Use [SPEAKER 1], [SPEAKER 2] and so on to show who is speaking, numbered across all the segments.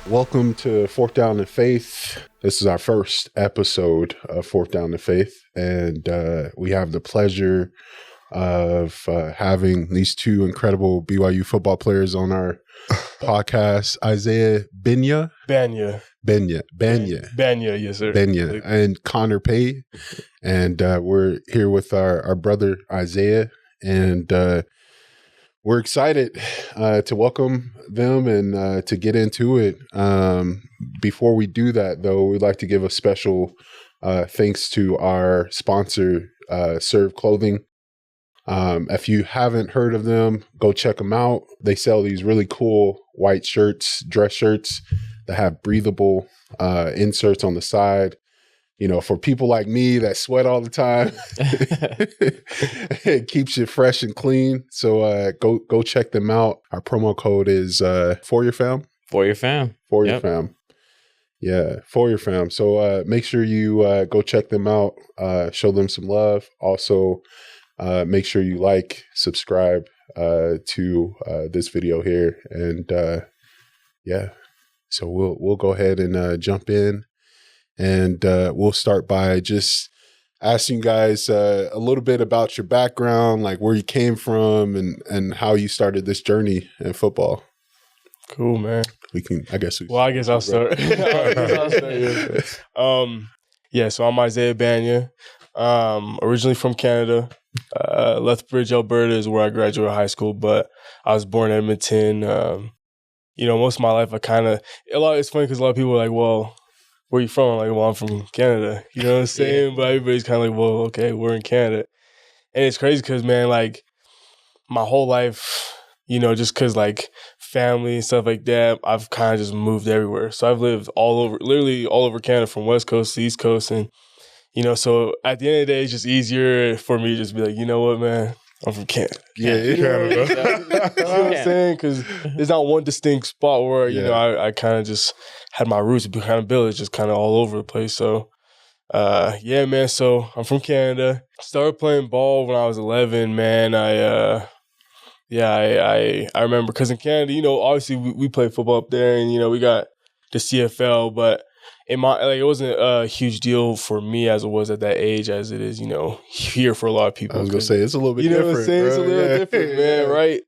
[SPEAKER 1] Welcome to Fourth Down in Faith. This is our first episode of Fourth Down in Faith, and we have the pleasure of having these two incredible BYU football players on our podcast, Isiah Banya.
[SPEAKER 2] Banya, yes, sir.
[SPEAKER 1] Banya, and Connor Pay. And we're here with our brother, Isiah, and we're excited to welcome them and to get into it. Before we do that, though, we'd like to give a special thanks to our sponsor, Serve Clothing. If you haven't heard of them, go check them out. They sell these really cool white shirts, dress shirts that have breathable inserts on the side. You know, for people like me that sweat all the time, it keeps you fresh and clean. So go check them out. Our promo code is Foyer Fam.
[SPEAKER 3] Foyer Fam.
[SPEAKER 1] Foyer Fam. Yeah, Foyer Fam. So make sure you go check them out. Show them some love. Also, make sure you like, subscribe to this video here, and yeah. So we'll go ahead and jump in. And we'll start by just asking you guys a little bit about your background, like where you came from and how you started this journey in football.
[SPEAKER 2] Cool, man.
[SPEAKER 1] I guess
[SPEAKER 2] I'll start. So I'm Isiah Banya. Originally from Canada. Lethbridge, Alberta is where I graduated high school, but I was born in Edmonton. Most of my life it's funny because a lot of people are like, well, where you from? I'm like, well, I'm from Canada. You know what I'm saying? Yeah. But everybody's kind of like, well, okay, we're in Canada. And it's crazy because, man, like, my whole life, just because, like, family and stuff like that, I've kind of just moved everywhere. So I've lived literally all over Canada, from West Coast to East Coast. And, so at the end of the day, it's just easier for me to just be like, you know what, man? I'm from Canada.
[SPEAKER 1] Yeah,
[SPEAKER 2] Canada. You know what I'm saying? Because there's not one distinct spot where, I kind of just had my roots kind of built. It's just kind of all over the place. So, man. So I'm from Canada. Started playing ball when I was 11, man. I remember because in Canada, obviously we play football up there, and, we got the CFL, but it wasn't a huge deal for me as it was at that age, as it is, here for a lot of people.
[SPEAKER 1] I was gonna say it's a little bit different.
[SPEAKER 2] You know what I'm saying? It's a little different, man, right?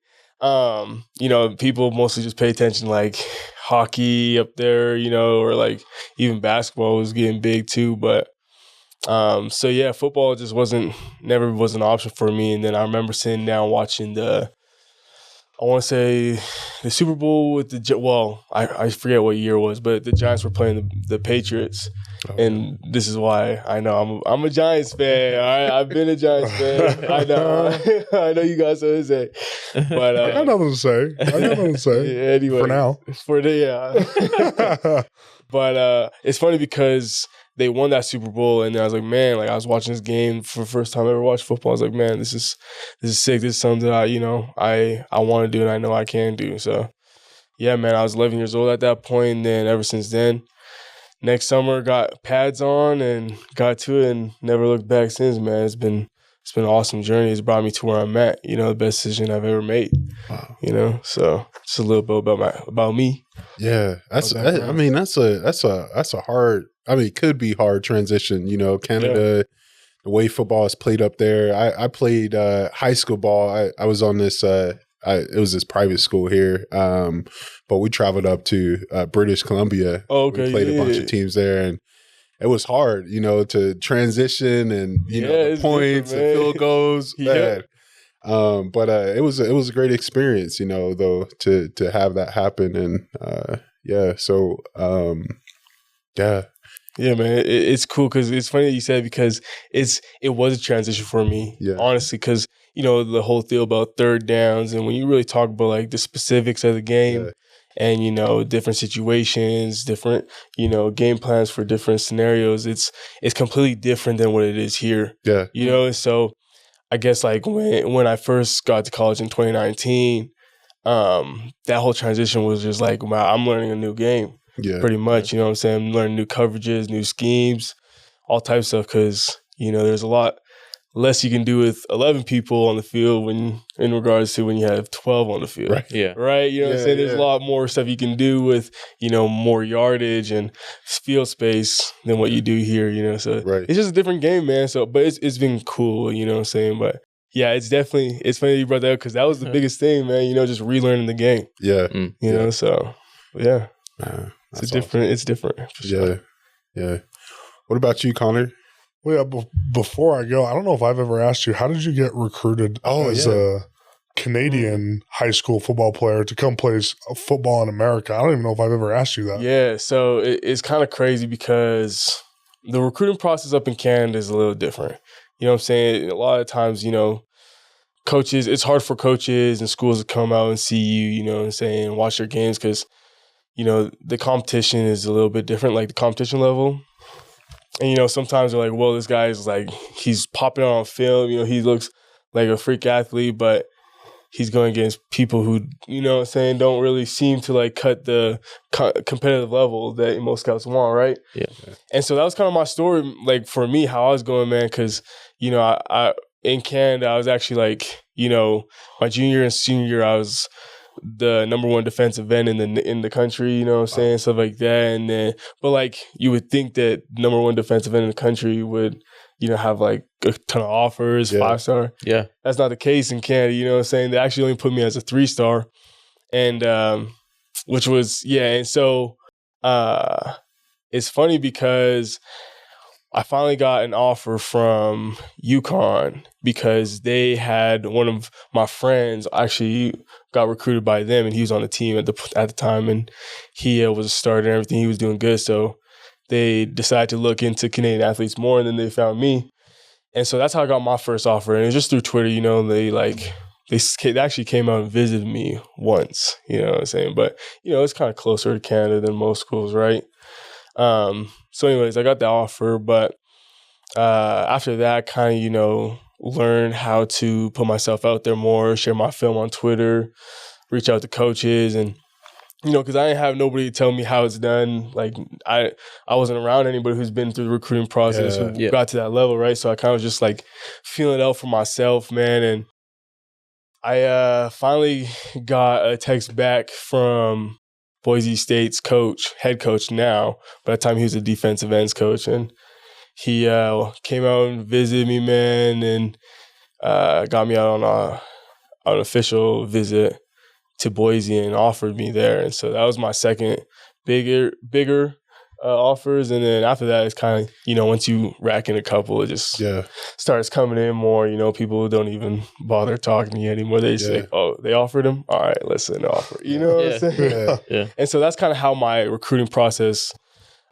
[SPEAKER 2] People mostly just pay attention like hockey up there, or like even basketball was getting big too. But football just never was an option for me. And then I remember sitting down watching I want to say the Super Bowl with I forget what year it was, but the Giants were playing the Patriots. Oh, and this is why I know I'm a Giants fan. All right? I've been a Giants fan. I know you guys are say. But
[SPEAKER 1] I got nothing to say.
[SPEAKER 2] Yeah, anyway,
[SPEAKER 1] for now.
[SPEAKER 2] But it's funny because they won that Super Bowl, and I was like, man, like I was watching this game for the first time I ever watched football. I was like, man, this is sick. This is something that I want to do, and I know I can do. So, yeah, man, I was 11 years old at that point, and then ever since then, next summer got pads on and got to it, and never looked back since. Man, it's been an awesome journey. It's brought me to where I'm at. The best decision I've ever made. Wow. So just a little bit about me.
[SPEAKER 1] Yeah, that's a hard. It could be hard transition. Canada, the way football is played up there. I played high school ball. I was on this. It was this private school here, but we traveled up to British Columbia.
[SPEAKER 2] Oh, okay,
[SPEAKER 1] we played a bunch of teams there, and it was hard, to transition and the points and field goals.
[SPEAKER 2] Yeah.
[SPEAKER 1] But it was a great experience, though to have that happen, and So yeah.
[SPEAKER 2] Yeah, man, it's cool because it's funny that you said because it was a transition for me, honestly, because, the whole deal about third downs, and when you really talk about like the specifics of the game and, different situations, different, game plans for different scenarios, it's completely different than what it is here.
[SPEAKER 1] Yeah.
[SPEAKER 2] And so I guess like when I first got to college in 2019, that whole transition was just like, wow, I'm learning a new game.
[SPEAKER 1] Yeah,
[SPEAKER 2] pretty much, you know what I'm saying? I'm learning new coverages, new schemes, all types of stuff because, there's a lot less you can do with 11 people on the field when in regards to when you have 12 on the field.
[SPEAKER 1] Right.
[SPEAKER 3] Yeah.
[SPEAKER 2] Right? You know what I'm saying? There's a lot more stuff you can do with, more yardage and field space than what you do here, so it's just a different game, man. So, but it's been cool, you know what I'm saying? But yeah, it's funny that you brought that up because that was the biggest thing, man, just relearning the game.
[SPEAKER 1] Yeah.
[SPEAKER 2] You know, so yeah.
[SPEAKER 1] It's
[SPEAKER 2] different.
[SPEAKER 1] awesome.
[SPEAKER 2] It's different. For sure.
[SPEAKER 1] Yeah. What about you, Connor?
[SPEAKER 4] Well, yeah, before I go, I don't know if I've ever asked you, how did you get recruited as a Canadian high school football player to come play football in America? I don't even know if I've ever asked you that.
[SPEAKER 2] Yeah, so it's kind of crazy because the recruiting process up in Canada is a little different. You know what I'm saying? A lot of times, coaches, it's hard for coaches and schools to come out and see you, know what I'm saying, watch your games because, the competition is a little bit different, like the competition level. And, sometimes they're like, well, this guy is like, he's popping out on film. He looks like a freak athlete, but he's going against people who, don't really seem to like cut the competitive level that most scouts want, right?
[SPEAKER 3] Yeah.
[SPEAKER 2] And so that was kind of my story, like for me, how I was going, man, because, I in Canada, I was actually like, my junior and senior year, I was the number one defensive end in the country, you know what I'm saying, stuff like that. And then, but like you would think that number one defensive end in the country would, have like a ton of offers, 5-star.
[SPEAKER 3] Yeah,
[SPEAKER 2] that's not the case in Canada. You know what I'm saying? They actually only put me as a 3-star, and which was And so it's funny because I finally got an offer from UConn because they had one of my friends actually got recruited by them, and he was on the team at the time, and he was a starter and everything. He was doing good, so they decided to look into Canadian athletes more, and then they found me, and so that's how I got my first offer. And it was just through Twitter, they actually came out and visited me once, you know what I'm saying? But it's kind of closer to Canada than most schools, right? So anyways, I got the offer, but after that, I kind of, learned how to put myself out there more, share my film on Twitter, reach out to coaches, and, because I didn't have nobody to tell me how it's done. Like, I wasn't around anybody who's been through the recruiting process who got to that level, right? So I kind of just, like, feeling it out for myself, man, and I finally got a text back from Boise State's head coach now. By the time he was a defensive ends coach, and he came out and visited me, man, and got me out on an official visit to Boise and offered me there. And so that was my second bigger offers. And then after that, it's kind of, once you rack in a couple, it just starts coming in more. People don't even bother talking to you anymore. They just say, oh, they offered him? All right, let's send an offer. You know what I'm saying?
[SPEAKER 3] Yeah.
[SPEAKER 2] And so that's kind of how my recruiting process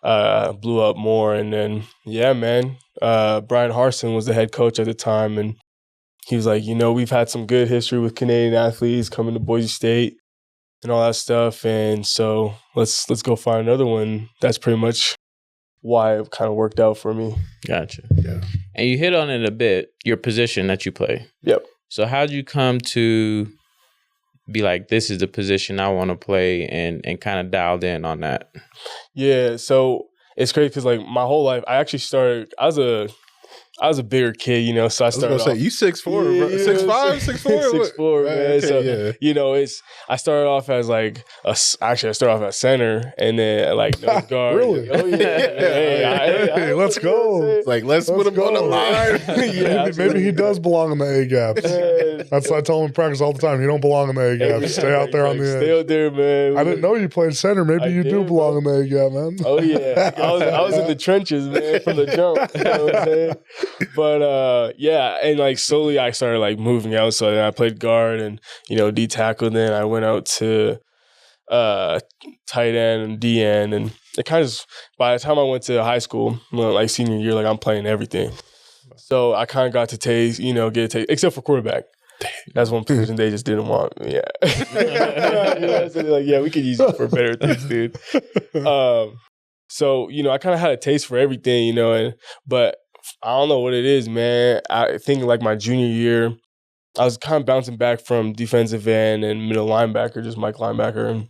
[SPEAKER 2] blew up more. And then, man, Brian Harsin was the head coach at the time. And he was like, we've had some good history with Canadian athletes coming to Boise State and all that stuff. And so let's go find another one. That's pretty much why it kind of worked out for me.
[SPEAKER 3] Gotcha.
[SPEAKER 1] Yeah.
[SPEAKER 3] And you hit on it a bit, your position that you play.
[SPEAKER 2] Yep.
[SPEAKER 3] So how'd you come to be like, this is the position I want to play, and kind of dialed in on that?
[SPEAKER 2] Yeah, so it's crazy because like my whole life, I actually started, I was a bigger kid, so I started off.
[SPEAKER 1] You 6'4", bro. 6'5", 6'4"?
[SPEAKER 2] 6'4", man.
[SPEAKER 1] Okay,
[SPEAKER 2] So, I started off as like, I started off at center and then like nose guard.
[SPEAKER 4] Really?
[SPEAKER 2] Oh, yeah.
[SPEAKER 4] Hey, let's go.
[SPEAKER 1] It's like, let's put him on the line.
[SPEAKER 4] Maybe he does belong in the A-gaps. That's what I tell him in practice all the time. You don't belong in the A-gaps. Stay out there on the edge.
[SPEAKER 2] Stay out there, man.
[SPEAKER 4] I didn't know you played center. Maybe you do belong in the A-gap, man.
[SPEAKER 2] Oh, yeah. I was in the trenches, man, from the jump. You know what I'm saying? But and like slowly I started like moving out. So then I played guard and D tackle. Then I went out to tight end and D end, and it kind of by the time I went to high school, like senior year, like I'm playing everything. So I kind of got to taste, get a taste, except for quarterback. That's one position they just didn't want. Yeah, so they're like, we could use you for better things, dude. So I kind of had a taste for everything, but I don't know what it is, man. I think like my junior year, I was kind of bouncing back from defensive end and middle linebacker, just Mike linebacker, and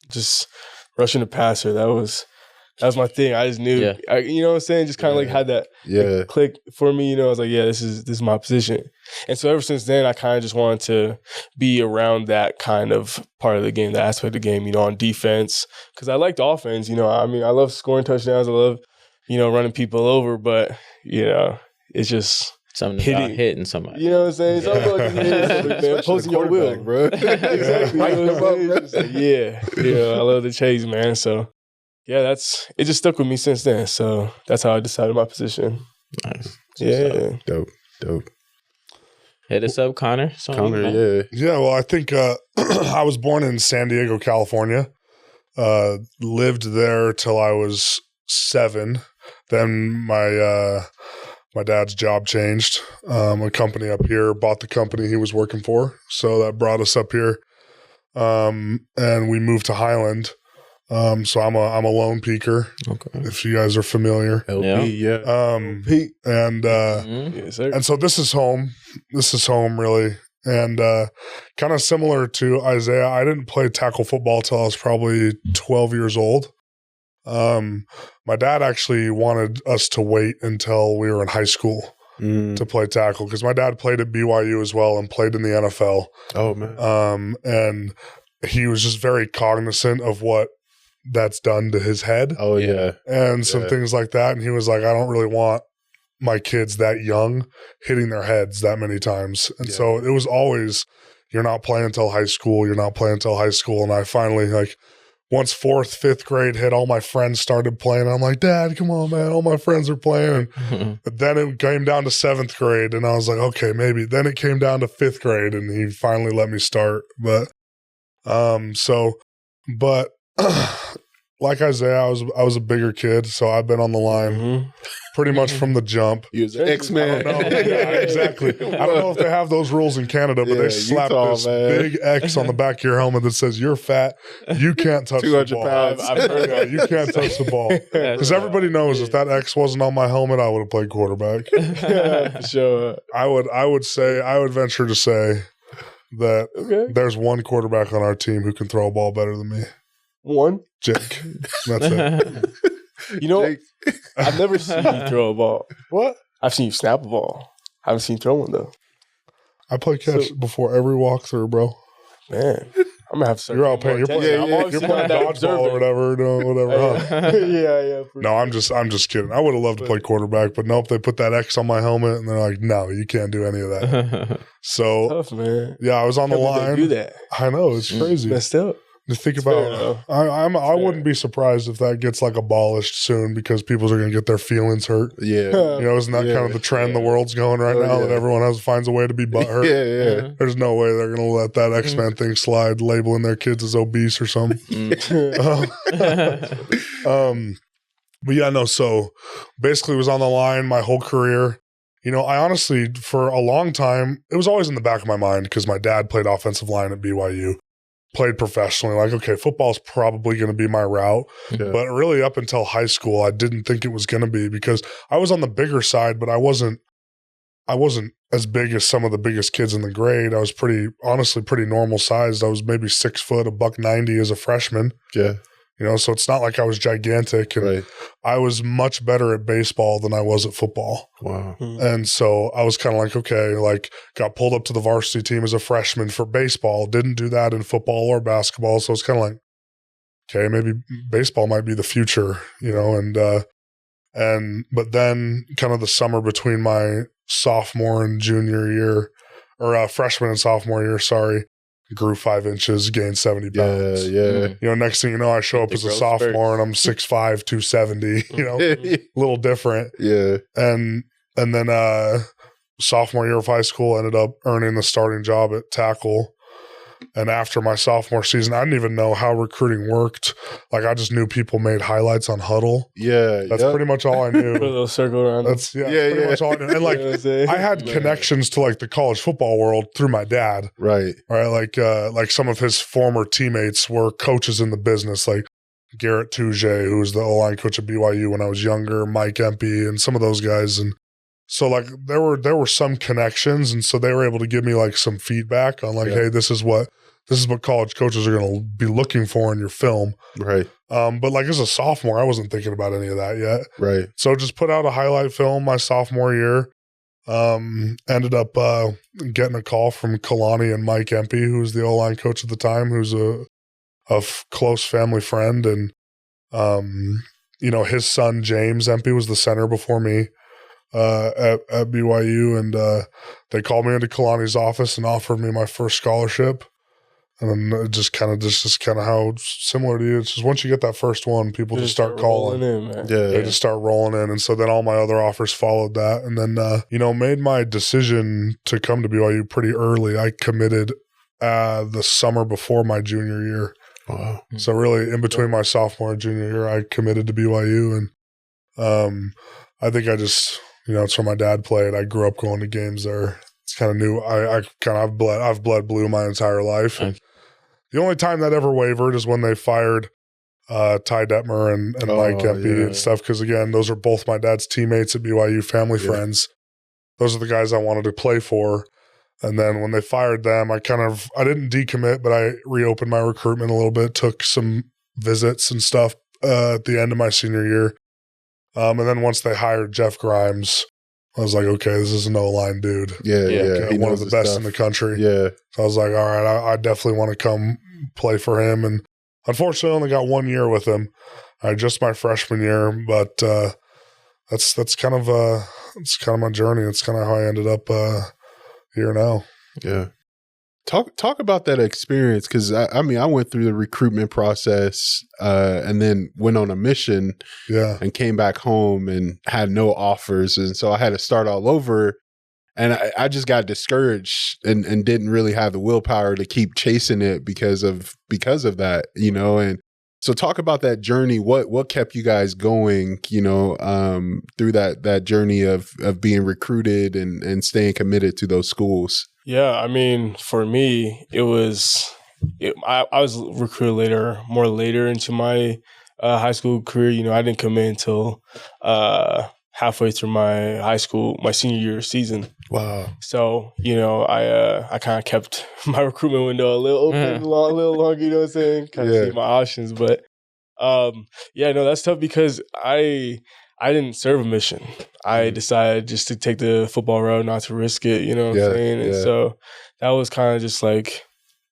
[SPEAKER 2] just rushing the passer. That was That was my thing. I just knew, you know what I'm saying? Just kind of like had that like, click for me. You know, I was like, yeah, this is my position. And so ever since then, I kind of just wanted to be around that kind of part of the game, the aspect of the game, you know, on defense. Because I liked offense. You know, I mean, I love scoring touchdowns. I love, you know, running people over. But, you know, it's just
[SPEAKER 3] something about hitting somebody.
[SPEAKER 2] You know what I'm saying? Something about man, posting your will, bro. Exactly. You know what I'm saying? Yeah, I love the chase, man. So, yeah, it just stuck with me since then. So that's how I decided my position.
[SPEAKER 3] Nice.
[SPEAKER 2] Yeah.
[SPEAKER 1] Dope.
[SPEAKER 3] Hit us up, Connor.
[SPEAKER 1] Connor,
[SPEAKER 4] Yeah, well, I think I was born in San Diego, California. Lived there till I was 7. Then my dad's job changed. A company up here bought the company he was working for. So that brought us up here. And we moved to Highland. So I'm a lone peaker. Okay. If you guys are familiar.
[SPEAKER 1] LP,
[SPEAKER 4] and so this is home. This is home really. And kind of similar to Isiah, I didn't play tackle football till I was probably 12 years old. My dad actually wanted us to wait until we were in high school to play tackle because my dad played at BYU as well and played in the NFL.
[SPEAKER 1] Oh, man.
[SPEAKER 4] And he was just very cognizant of what that's done to his head.
[SPEAKER 1] Oh, yeah.
[SPEAKER 4] And some things like that. And he was like, I don't really want my kids that young hitting their heads that many times. And so it was always, you're not playing until high school. You're not playing until high school. And I finally, like, once 4th, 5th grade hit, all my friends started playing. I'm like, Dad, come on, man. All my friends are playing. But then it came down to 7th grade, and I was like, okay, maybe. Then it came down to 5th grade, and he finally let me start. But, like Isiah, I was a bigger kid, so I've been on the line pretty much from the jump.
[SPEAKER 1] He was an X-Man.
[SPEAKER 4] Yeah, exactly. I don't know if they have those rules in Canada, but they slap this big X on the back of your helmet that says, you're fat, you can't touch the ball. 200 pounds. I've heard that. You can't touch the ball. Because everybody knows if that X wasn't on my helmet, I would have played quarterback.
[SPEAKER 2] For sure.
[SPEAKER 4] I would venture to say that there's one quarterback on our team who can throw a ball better than me.
[SPEAKER 2] One?
[SPEAKER 4] Jake. That's it.
[SPEAKER 2] You know, I've never seen you throw a ball.
[SPEAKER 4] What?
[SPEAKER 2] I've seen you snap a ball. I haven't seen you throw one, though.
[SPEAKER 4] I play catch before every walkthrough, bro.
[SPEAKER 2] Man, I'm going to have to start.
[SPEAKER 4] You're all paying. You're playing dodgeball or whatever, huh?
[SPEAKER 2] Yeah.
[SPEAKER 4] No, I'm just kidding. I would have loved to play quarterback, but nope, they put that X on my helmet, and they're like, no, you can't do any of that. So,
[SPEAKER 2] tough, man.
[SPEAKER 4] Yeah, I was on the line.
[SPEAKER 2] They do that.
[SPEAKER 4] I know, it's crazy.
[SPEAKER 2] Messed up.
[SPEAKER 4] To think about, I wouldn't be surprised if that gets like abolished soon because people are going to get their feelings hurt.
[SPEAKER 1] Yeah,
[SPEAKER 4] you know, isn't that kind of the trend the world's going right now that everyone finds a way to be butthurt?
[SPEAKER 1] Yeah.
[SPEAKER 4] There's no way they're going to let that X-Men thing slide, labeling their kids as obese or something. But yeah, no. So basically, was on the line my whole career. You know, I honestly, for a long time, it was always in the back of my mind because my dad played offensive line at BYU. Played professionally, like, okay, football's probably going to be my route. Yeah. But really up until high school, I didn't think it was going to be because I was on the bigger side, but I wasn't as big as some of the biggest kids in the grade. I was honestly pretty normal sized. I was maybe 6 foot, $190 as a freshman.
[SPEAKER 1] Yeah.
[SPEAKER 4] You know, so it's not like I was gigantic. And I was much better at baseball than I was at football.
[SPEAKER 1] Wow.
[SPEAKER 4] And so I was kind of like, okay, like got pulled up to the varsity team as a freshman for baseball. Didn't do that in football or basketball. So it's kind of like, okay, maybe baseball might be the future, you know, but then kind of the summer between my sophomore and junior year, or freshman and sophomore year, grew 5 inches, gained 70 pounds.
[SPEAKER 1] Yeah.
[SPEAKER 4] You know, next thing you know, I show up as a sophomore and I'm 6'5", 270, you know, a little different.
[SPEAKER 1] Yeah.
[SPEAKER 4] And then sophomore year of high school, ended up earning the starting job at tackle. And after my sophomore season, I didn't even know how recruiting worked. Like, I just knew people made highlights on Huddle.
[SPEAKER 1] Yeah.
[SPEAKER 4] That's pretty much all I knew.
[SPEAKER 2] Put a little circle around.
[SPEAKER 4] That's pretty much all I knew. And like, I had connections to like the college football world through my dad.
[SPEAKER 1] Right.
[SPEAKER 4] Like some of his former teammates were coaches in the business, like Garrett Touche, who was the O-line coach at BYU when I was younger, Mike Empey, and some of those guys. And so like there were some connections, and so they were able to give me like some feedback on like, hey, this is what this is what college coaches are going to be looking for in your film.
[SPEAKER 1] Right.
[SPEAKER 4] But like as a sophomore, I wasn't thinking about any of that yet.
[SPEAKER 1] Right.
[SPEAKER 4] So just put out a highlight film my sophomore year. Ended up getting a call from Kalani and Mike Empey, who was the O-line coach at the time, who's a close family friend. And, his son, James Empey, was the center before me at BYU. And they called me into Kalani's office and offered me my first scholarship. And then just kind of how similar to you. It's just once you get that first one, people just start calling. They just start rolling in. And so then all my other offers followed that. And then, made my decision to come to BYU pretty early. I committed the summer before my junior year.
[SPEAKER 1] Wow.
[SPEAKER 4] So really in between my sophomore and junior year, I committed to BYU. And I think I just, it's where my dad played. I grew up going to games there. It's kind of new. I've bled blue my entire life. And the only time that ever wavered is when they fired Ty Detmer and Mike Empey and stuff. Because again, those are both my dad's teammates at BYU, family friends. Those are the guys I wanted to play for. And then when they fired them, I didn't decommit, but I reopened my recruitment a little bit, took some visits and stuff at the end of my senior year. And then once they hired Jeff Grimes, I was like, okay, this is an O-line dude.
[SPEAKER 1] Yeah.
[SPEAKER 4] One of the best in the country.
[SPEAKER 1] Yeah. So
[SPEAKER 4] I was like, all right, I definitely want to come play for him. And unfortunately, I only got 1 year with him. Just my freshman year, but that's kind of my journey. It's kind of how I ended up here now.
[SPEAKER 1] Yeah. Talk about that experience, because I went through the recruitment process and then went on a mission and came back home and had no offers. And so I had to start all over. And I just got discouraged and didn't really have the willpower to keep chasing it because of that, And so talk about that journey. What kept you guys going, through that journey of being recruited and staying committed to those schools?
[SPEAKER 2] Yeah, for me, I was recruited more later into my high school career. I didn't come in until halfway through my senior year season.
[SPEAKER 1] Wow. So,
[SPEAKER 2] I kind of kept my recruitment window a little open, a little longer, you know what I'm saying? Kind of see my options. But, that's tough because I didn't serve a mission. I decided just to take the football route, not to risk it, you know what I'm saying? And so that was kind of just like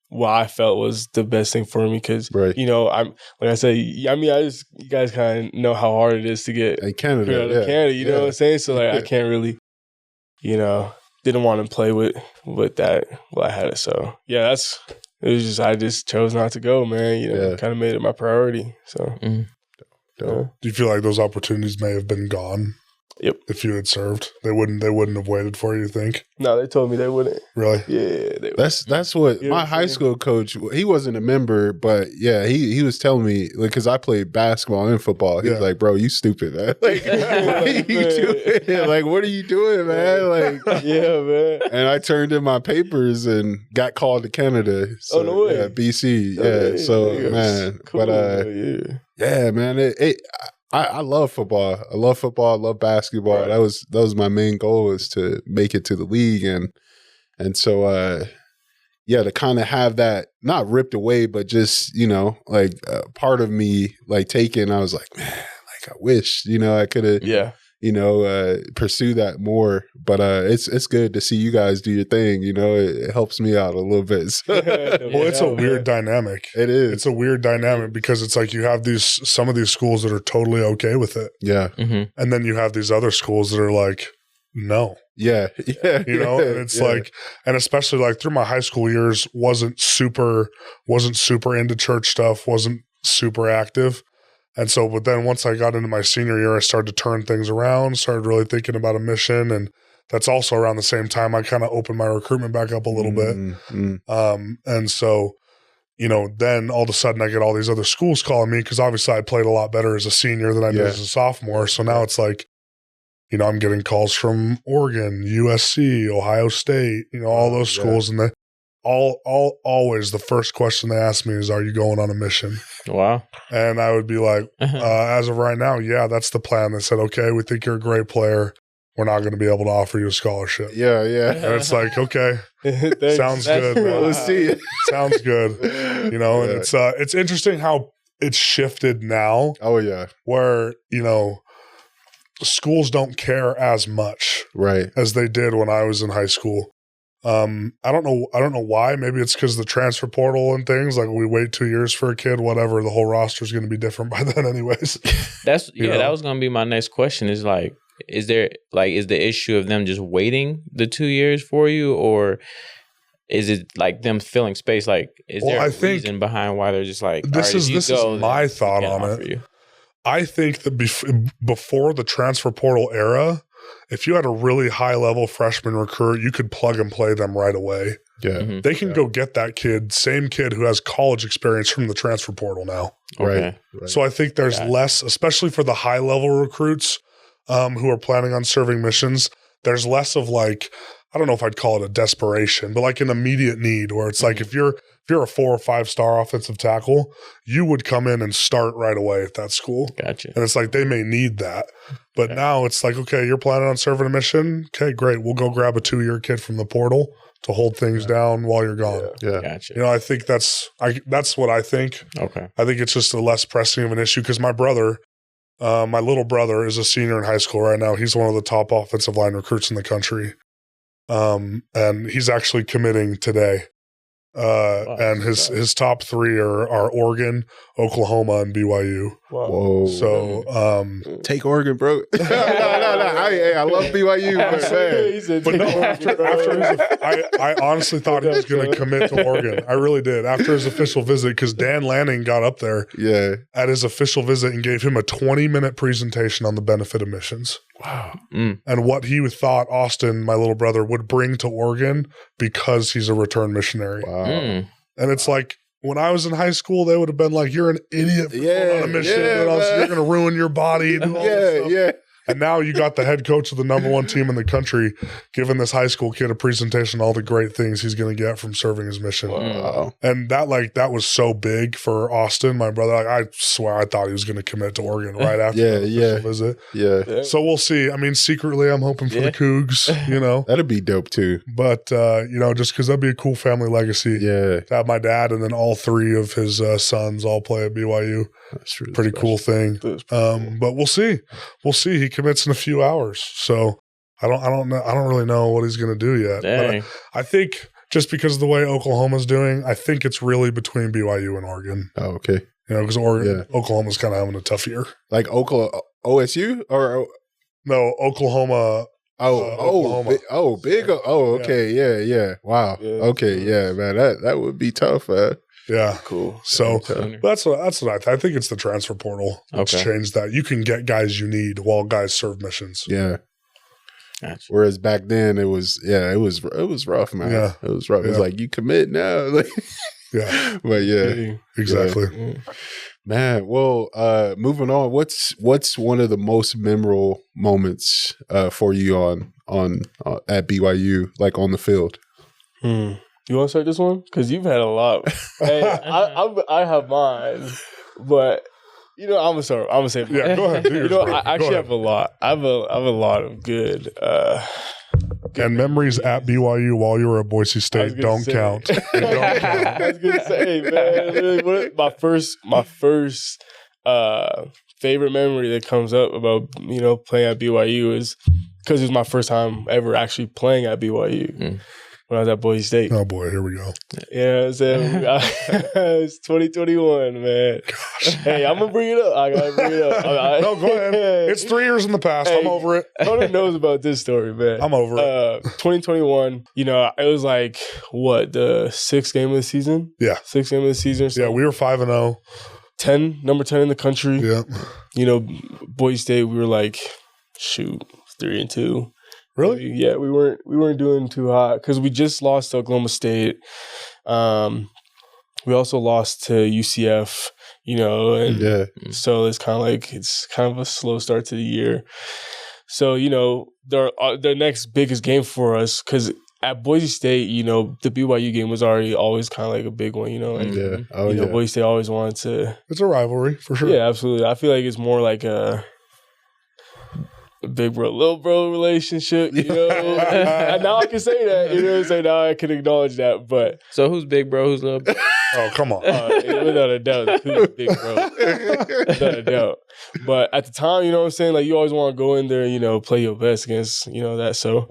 [SPEAKER 2] what I felt was the best thing for me because, I'm like I said, you guys kind of know how hard it is to get Canada, you know what I'm saying? So like I can't really, didn't want to play with that while I had it. So I just chose not to go, man. Kind of made it my priority. So.
[SPEAKER 4] Do you feel like those opportunities may have been gone?
[SPEAKER 2] Yep.
[SPEAKER 4] If you had served, they wouldn't have waited for you, you think?
[SPEAKER 2] No, they told me they wouldn't.
[SPEAKER 4] Really?
[SPEAKER 2] Yeah.
[SPEAKER 1] That's what my high school coach, he wasn't a member, but he was telling me, because I played basketball and football. He was like, bro, you stupid, man. Like, what are you doing? Like, what are you doing, man? Like,
[SPEAKER 2] man.
[SPEAKER 1] And I turned in my papers and got called to Canada. So,
[SPEAKER 2] no way.
[SPEAKER 1] Yeah, BC. Yeah. So, man. Cool. But, yeah, man. I love football. I love football. I love basketball. Right. That was my main goal, is to make it to the league, and so to kind of have that not ripped away, but just part of me taken. I was like, man, I wish I could have pursue that more. But it's good to see you guys do your thing. It helps me out a little bit. So.
[SPEAKER 4] Well, it's a weird dynamic.
[SPEAKER 1] It is.
[SPEAKER 4] It's a weird dynamic because it's like you have some of these schools that are totally okay with it.
[SPEAKER 1] Yeah.
[SPEAKER 3] Mm-hmm.
[SPEAKER 4] And then you have these other schools that are like, no.
[SPEAKER 1] Yeah.
[SPEAKER 4] And it's like, and especially like through my high school years, wasn't super into church stuff, wasn't super active. And so, but then once I got into my senior year, I started to turn things around, started really thinking about a mission. And that's also around the same time I kind of opened my recruitment back up a little bit. And so, then all of a sudden I get all these other schools calling me because obviously I played a lot better as a senior than I did as a sophomore. So now it's like, I'm getting calls from Oregon, USC, Ohio State, all those schools. And always the first question they ask me is, are you going on a mission?
[SPEAKER 3] Wow.
[SPEAKER 4] And I would be like, as of right now, that's the plan. They said, okay, we think you're a great player. we're not going to be able to offer you a scholarship.
[SPEAKER 1] Yeah.
[SPEAKER 4] And it's like, okay, sounds good, man.
[SPEAKER 1] We'll see.
[SPEAKER 4] Sounds good. You know, and it's interesting how it's shifted now.
[SPEAKER 1] Oh yeah.
[SPEAKER 4] Where, you know, schools don't care as much as they did when I was in high school. I don't know why. Maybe it's because the transfer portal and things, like we wait 2 years for a kid, whatever, the whole roster is going to be different by then anyways.
[SPEAKER 3] That was going to be my next question is like, is the issue of them just waiting the 2 years for you, or is it like them filling space? Like, is there a reason behind why they're just like,
[SPEAKER 4] this is my thought on it. I think that before the transfer portal era, if you had a really high-level freshman recruit, you could plug and play them right away.
[SPEAKER 1] Yeah.
[SPEAKER 4] They can go get that same kid who has college experience from the transfer portal now.
[SPEAKER 1] Right.
[SPEAKER 4] So I think there's less, especially for the high-level recruits who are planning on serving missions, there's less of like, I don't know if I'd call it a desperation, but like an immediate need where it's like if you're a 4 or 5 star offensive tackle, you would come in and start right away at that school.
[SPEAKER 3] Gotcha.
[SPEAKER 4] And it's like they may need that. But now it's like, okay, you're planning on serving a mission? Okay, great. We'll go grab a 2-year kid from the portal to hold things down while you're gone.
[SPEAKER 1] Yeah.
[SPEAKER 3] Gotcha.
[SPEAKER 4] You know, I think that's what I think.
[SPEAKER 3] Okay.
[SPEAKER 4] I think it's just a less pressing of an issue because my brother, my little brother is a senior in high school right now. He's one of the top offensive line recruits in the country. And he's actually committing today. And his top 3 are Oregon, Oklahoma, and BYU.
[SPEAKER 2] Wow.
[SPEAKER 1] Whoa.
[SPEAKER 4] So
[SPEAKER 1] take Oregon, bro. no. I love BYU,
[SPEAKER 4] but no, I honestly thought he was going to commit to Oregon. I really did after his official visit because Dan Lanning got up there at his official visit and gave him a 20-minute presentation on the benefit of missions.
[SPEAKER 1] Wow.
[SPEAKER 4] And what he thought Austin, my little brother, would bring to Oregon because he's a return missionary.
[SPEAKER 1] Wow.
[SPEAKER 4] And it's like, when I was in high school, they would have been like, you're an idiot for going on a mission. You're going to ruin your body. And all this stuff. And now you got the head coach of the #1 team in the country giving this high school kid a presentation on all the great things he's going to get from serving his mission.
[SPEAKER 1] Wow.
[SPEAKER 4] And that was so big for Austin, my brother. Like, I swear I thought he was going to commit to Oregon right after the visit.
[SPEAKER 1] Yeah.
[SPEAKER 4] So we'll see. I mean, secretly, I'm hoping for the Cougs, you know.
[SPEAKER 1] That'd be dope too.
[SPEAKER 4] But, you know, just because that'd be a cool family legacy.
[SPEAKER 1] Yeah.
[SPEAKER 4] To have my dad and then all 3 of his sons all play at BYU.
[SPEAKER 1] That's really
[SPEAKER 4] pretty cool thing. But we'll see. He commits in a few hours. So I don't know. I don't really know what he's going to do yet.
[SPEAKER 3] Dang.
[SPEAKER 4] But I think just because of the way Oklahoma's doing, I think it's really between BYU and Oregon.
[SPEAKER 1] Oh, okay.
[SPEAKER 4] You know, because Oklahoma's kind of having a tough year.
[SPEAKER 1] Like OSU or
[SPEAKER 4] no, Oklahoma.
[SPEAKER 1] Big. Okay. Yeah. Wow.
[SPEAKER 2] Yeah.
[SPEAKER 1] Okay. Yeah, man. That would be tough.
[SPEAKER 4] Yeah.
[SPEAKER 2] Cool.
[SPEAKER 4] So that's what I think it's the transfer portal that's changed that. You can get guys you need while guys serve missions.
[SPEAKER 1] Yeah.
[SPEAKER 3] Gotcha.
[SPEAKER 1] Whereas back then it was rough, man.
[SPEAKER 4] Yeah.
[SPEAKER 1] It was rough. It was like you commit now. Like,
[SPEAKER 4] yeah.
[SPEAKER 1] But
[SPEAKER 4] exactly.
[SPEAKER 1] Yeah. Man, well, moving on. What's one of the most memorable moments for you on at BYU, like on the field?
[SPEAKER 2] You want to start this one? Because you've had a lot. Hey, I have mine, but you know, I'm gonna start. I'm gonna say, mine.
[SPEAKER 4] Yeah, go ahead.
[SPEAKER 2] You know, I actually have a lot. I have a lot of good.
[SPEAKER 4] And memories at BYU while you were at Boise State don't count. They don't count.
[SPEAKER 2] I was gonna say, man, my first favorite memory that comes up about playing at BYU is because it was my first time ever actually playing at BYU. When I was at Boise State.
[SPEAKER 4] Oh boy, here we go.
[SPEAKER 2] Yeah, it's 2021, man. Gosh. Hey, I'm gonna bring it up. I gotta bring it up.
[SPEAKER 4] No, go ahead. It's 3 years in the past. Hey, I'm over it.
[SPEAKER 2] Hunter knows about this story, man.
[SPEAKER 4] I'm over it.
[SPEAKER 2] 2021. You know, it was like the 6th game of the season.
[SPEAKER 4] Yeah,
[SPEAKER 2] 6th game of the season. So
[SPEAKER 4] yeah, we were 5-0.
[SPEAKER 2] Number 10 in the country.
[SPEAKER 4] Yeah.
[SPEAKER 2] You know, Boise State. We were like, 3-2.
[SPEAKER 4] Really?
[SPEAKER 2] Yeah, we weren't doing too hot because we just lost to Oklahoma State. We also lost to UCF, and so it's kind of a slow start to the year. So the next biggest game for us, because at Boise State, the BYU game was always kind of like a big one, Boise State always wanted to.
[SPEAKER 4] It's a rivalry for sure.
[SPEAKER 2] Yeah, absolutely. I feel like it's more like big bro, little bro relationship, you know. And now I can say that, you know what I'm saying? Now I can acknowledge that. But
[SPEAKER 3] so who's big bro? Who's little bro?
[SPEAKER 4] Oh, come on.
[SPEAKER 2] Without a doubt, who's big bro? Without a doubt. But at the time, you know what I'm saying? Like, you always want to go in there and, you know, play your best against, you know, that. So,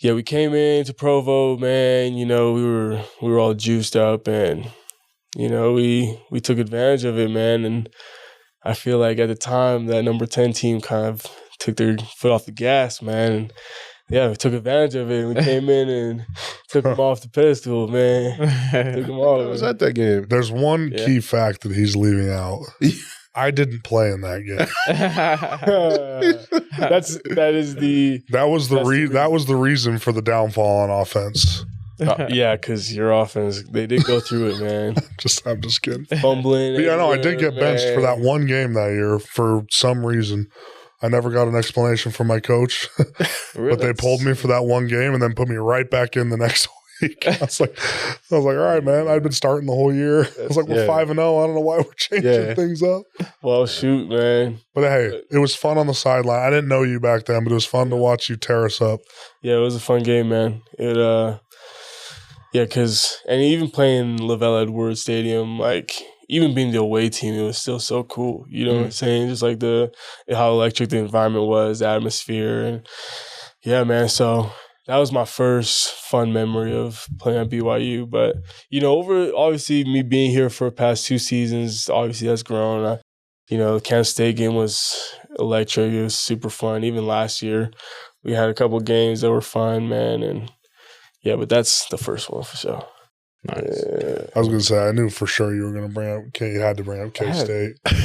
[SPEAKER 2] yeah, we came into Provo, man. You know, we were all juiced up, and, you know, we took advantage of it, man. And I feel like at the time that number 10 team kind of took their foot off the gas, man. And yeah, we took advantage of it. We came in and took them off the pedestal, man. Took them off.
[SPEAKER 1] I was at that game.
[SPEAKER 4] There's one key fact that he's leaving out. I didn't play in that game. That was the reason for the downfall on offense.
[SPEAKER 2] Yeah, because your offense, they did go through it, man.
[SPEAKER 4] I'm just kidding.
[SPEAKER 2] Fumbling.
[SPEAKER 4] But yeah, no, I did get benched for that one game that year for some reason. I never got an explanation from my coach,
[SPEAKER 3] Really?
[SPEAKER 4] but they pulled me for that one game and then put me right back in the next week. I was like, all right, man. I'd been starting the whole year. I was like, we're 5-0. I don't know why we're changing things up.
[SPEAKER 2] Well, shoot, man.
[SPEAKER 4] But hey, it was fun on the sideline. I didn't know you back then, but it was fun to watch you tear us up.
[SPEAKER 2] Yeah, it was a fun game, man. Because even playing Lavelle Edwards Stadium, like, even being the away team, it was still so cool. You know what I'm saying? Just like how electric the environment was, the atmosphere. And yeah, man. So that was my first fun memory of playing at BYU. But, you know, obviously me being here for the past 2 seasons, obviously that's grown. The Kansas State game was electric. It was super fun. Even last year, we had a couple games that were fun, man. And yeah, but that's the first one for sure.
[SPEAKER 3] Nice.
[SPEAKER 4] Yeah. I was going to say, I knew for sure you were going to bring up you had to bring up K-State. You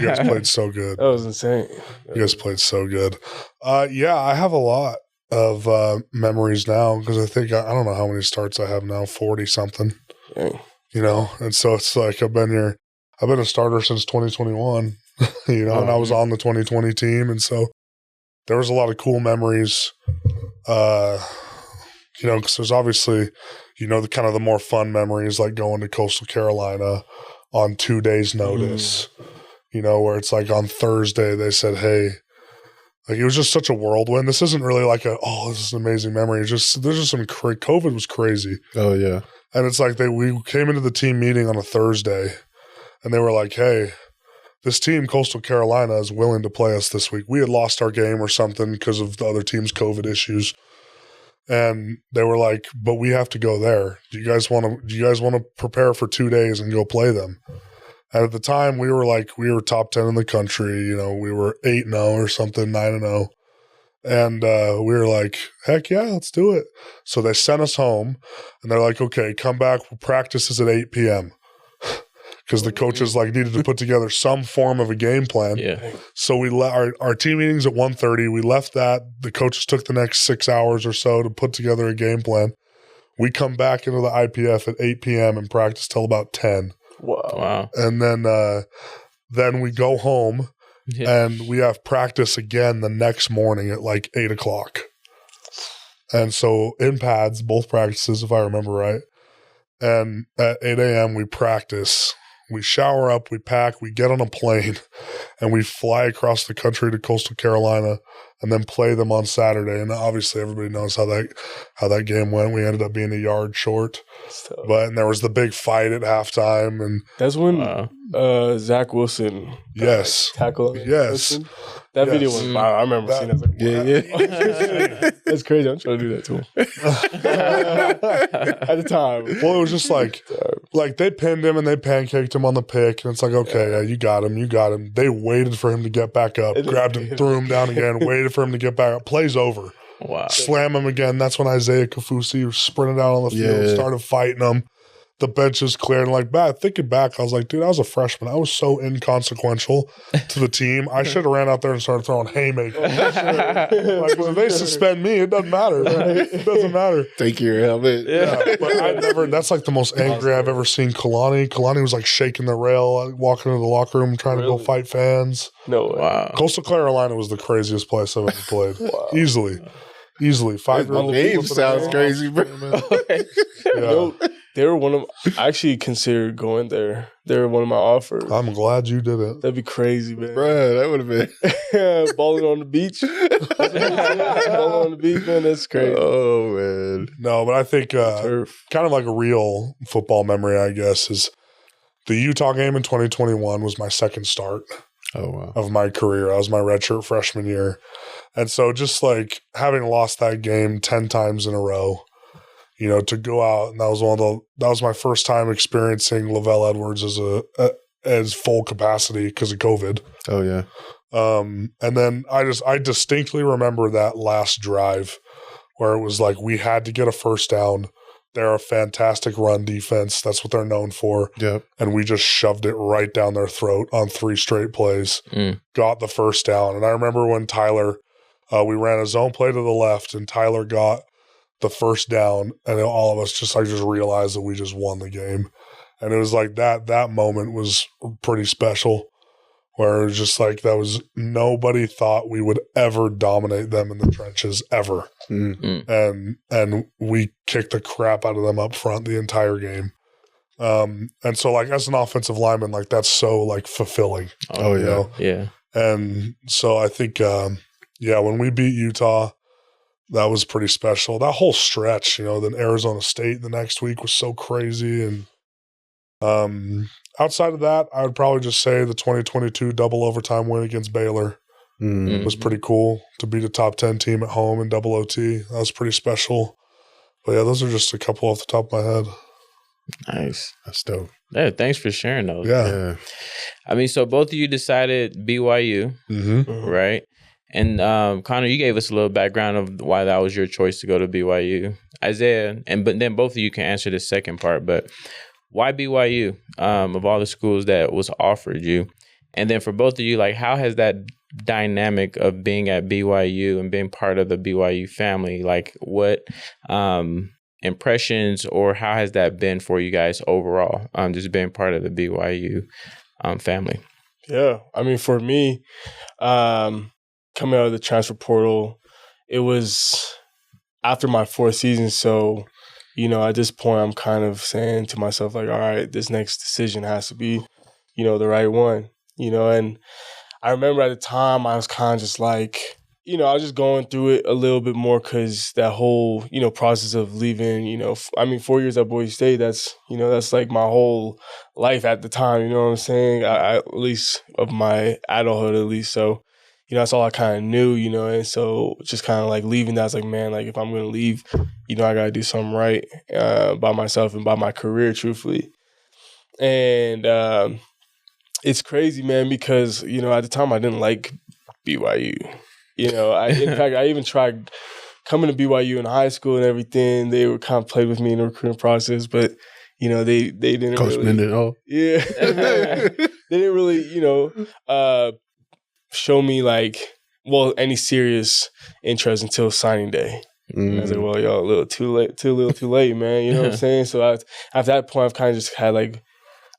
[SPEAKER 4] guys played so good.
[SPEAKER 2] That was insane.
[SPEAKER 4] You guys played so good. Yeah, I have a lot of memories now because I think, I don't know how many starts I have now, 40-something.
[SPEAKER 2] Dang.
[SPEAKER 4] You know, and so it's like I've been a starter since 2021, you know, and I was on the 2020 team. And so there was a lot of cool memories, you know, because there's obviously, you know, the kind of the more fun memories like going to Coastal Carolina on 2 days' notice, you know, where it's like on Thursday they said, hey, like it was just such a whirlwind. This isn't really like this is an amazing memory. It's just, there's just some COVID was crazy.
[SPEAKER 1] Oh, yeah.
[SPEAKER 4] And it's like we came into the team meeting on a Thursday and they were like, hey, this team, Coastal Carolina, is willing to play us this week. We had lost our game or something because of the other team's COVID issues. And they were like, but we have to go there. Do you guys want to prepare for 2 days and go play them? And at the time we were top 10 in the country. You know, we were 8-0 or something, 9-0. And we were like, heck yeah, let's do it. So they sent us home and they're like, okay, come back. Practice is at 8 p.m. Because the coaches needed to put together some form of a game plan.
[SPEAKER 3] Yeah. So
[SPEAKER 4] we our team meetings at 1:30. We left that. The coaches took the next 6 hours or so to put together a game plan. We come back into the IPF at 8 p.m. and practice till about 10.
[SPEAKER 3] Wow.
[SPEAKER 4] And then we go home and we have practice again the next morning at 8 o'clock. And so in pads, both practices, if I remember right. And at 8 a.m. we practice. We shower up, we pack, we get on a plane, and we fly across the country to Coastal Carolina and then play them on Saturday. And obviously everybody knows how that game went. We ended up being a yard short. And there was the big fight at halftime. And
[SPEAKER 2] that's when Zach Wilson tackled.
[SPEAKER 4] Yes.
[SPEAKER 2] Wilson. That video was wow. I remember seeing it. Yeah. That's crazy. I'm trying to do that to him. At the time.
[SPEAKER 4] Well, it was just like they pinned him and they pancaked him on the pick. And it's like, okay, yeah, you got him. They waited for him to get back up, grabbed him, threw him down again, waited for him to get back up. Play's over.
[SPEAKER 3] Wow.
[SPEAKER 4] Slam him again. That's when Isaiah Kafusi sprinted out on the field, started fighting him. The bench is cleared. And thinking back, I was like, dude, I was a freshman. I was so inconsequential to the team. I should have ran out there and started throwing haymakers. If they suspend me, it doesn't matter. Right? It doesn't matter.
[SPEAKER 1] Take your helmet.
[SPEAKER 4] Yeah, but that's the most angry I've ever seen Kalani. Kalani was shaking the rail, walking into the locker room, trying to go fight fans.
[SPEAKER 2] No way.
[SPEAKER 3] Wow.
[SPEAKER 4] Coastal Carolina was the craziest place I've ever played. Wow. Easily. 5
[SPEAKER 1] name sounds crazy, bro.
[SPEAKER 4] Yeah.
[SPEAKER 2] They were I actually considered going there. They were one of my offers.
[SPEAKER 4] I'm glad you did it.
[SPEAKER 2] That'd be crazy, man.
[SPEAKER 1] Bruh, that would have been
[SPEAKER 2] balling on the beach. Balling on the beach, man. That's crazy.
[SPEAKER 1] Oh man.
[SPEAKER 4] No, but I think kind of like a real football memory, I guess, is the Utah game in 2021 was my second start of my career. That was my redshirt freshman year. And so just like having lost that game 10 times in a row, you know, to go out, and that was my first time experiencing Lavelle Edwards as full capacity because of COVID.
[SPEAKER 1] Oh yeah.
[SPEAKER 4] And then I distinctly remember that last drive where it was like we had to get a first down. They're a fantastic run defense. That's what they're known for.
[SPEAKER 1] Yep.
[SPEAKER 4] And we just shoved it right down their throat on 3 straight plays. Got the first down. And I remember when Tyler, we ran a zone play to the left, and Tyler got the first down, and all of us just realized that we just won the game. And it was like that moment was pretty special, where it was just like nobody thought we would ever dominate them in the trenches ever. And we kicked the crap out of them up front the entire game. And so like as an offensive lineman, like that's so like fulfilling.
[SPEAKER 1] Oh yeah.
[SPEAKER 4] You know?
[SPEAKER 3] Yeah.
[SPEAKER 4] And so I think when we beat Utah, that was pretty special. That whole stretch, you know, then Arizona State the next week was so crazy. And outside of that, I would probably just say the 2022 double overtime win against Baylor was pretty cool. To beat a top 10 team at home in double OT, that was pretty special. But yeah, those are just a couple off the top of my head.
[SPEAKER 3] Nice.
[SPEAKER 1] That's dope.
[SPEAKER 3] Yeah, thanks for sharing those.
[SPEAKER 4] Yeah.
[SPEAKER 3] I mean, so both of you decided BYU, right? And Connor, you gave us a little background of why that was your choice to go to BYU. Isiah, but then both of you can answer the second part, but why BYU of all the schools that was offered you? And then for both of you, like, how has that dynamic of being at BYU and being part of the BYU family, like what impressions or how has that been for you guys overall, just being part of the BYU family?
[SPEAKER 2] Yeah, I mean, for me, coming out of the transfer portal, it was after my 4th season. So, you know, at this point, I'm kind of saying to myself, like, all right, this next decision has to be, you know, the right one, you know. And I remember at the time, I was kind of just like, you know, I was just going through it a little bit more because that whole, you know, process of leaving, you know, 4 years at Boise State, that's, you know, that's like my whole life at the time, you know what I'm saying? I at least of my adulthood, at least. So, you know, that's all I kind of knew, you know, and so just kind of like leaving that, I was like, man, like if I'm going to leave, you know, I got to do something right by myself and by my career, truthfully. And it's crazy, man, because, you know, at the time I didn't like BYU. You know, in fact, I even tried coming to BYU in high school and everything. They were kind of played with me in the recruiting process, but, you know, they didn't
[SPEAKER 1] Coach
[SPEAKER 2] really.
[SPEAKER 1] Mendenhall.
[SPEAKER 2] Yeah. They didn't really, you know, show me any serious interest until signing day. I was like, well, y'all a little too late, man. You know what I'm saying? So after that point, I've kind of just had like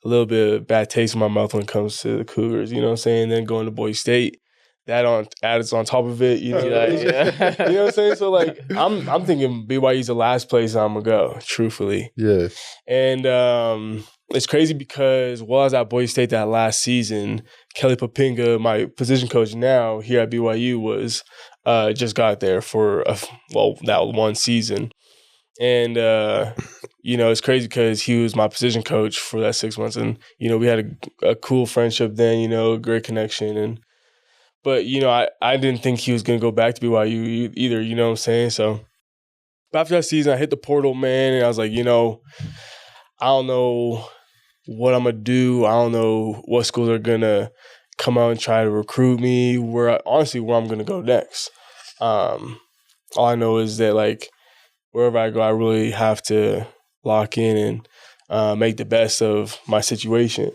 [SPEAKER 2] a little bit of bad taste in my mouth when it comes to the Cougars. You know what I'm saying? And then going to Boise State, adds on top of it. You know, you know what I'm saying? So like, I'm thinking BYU's the last place I'm gonna go, truthfully.
[SPEAKER 1] Yeah.
[SPEAKER 2] And it's crazy because while I was at Boise State that last season, Kelly Papinga, my position coach now here at BYU, was just got there for that one season. And you know, it's crazy because he was my position coach for that 6 months, and you know, we had a cool friendship then. You know, a great connection, but you know, I didn't think he was gonna go back to BYU either. You know what I'm saying? So after that season, I hit the portal, man, and I was like, you know, I don't know what I'm gonna do. I don't know what schools are gonna come out and try to recruit me. Where I'm gonna go next. All I know is that like wherever I go, I really have to lock in and make the best of my situation.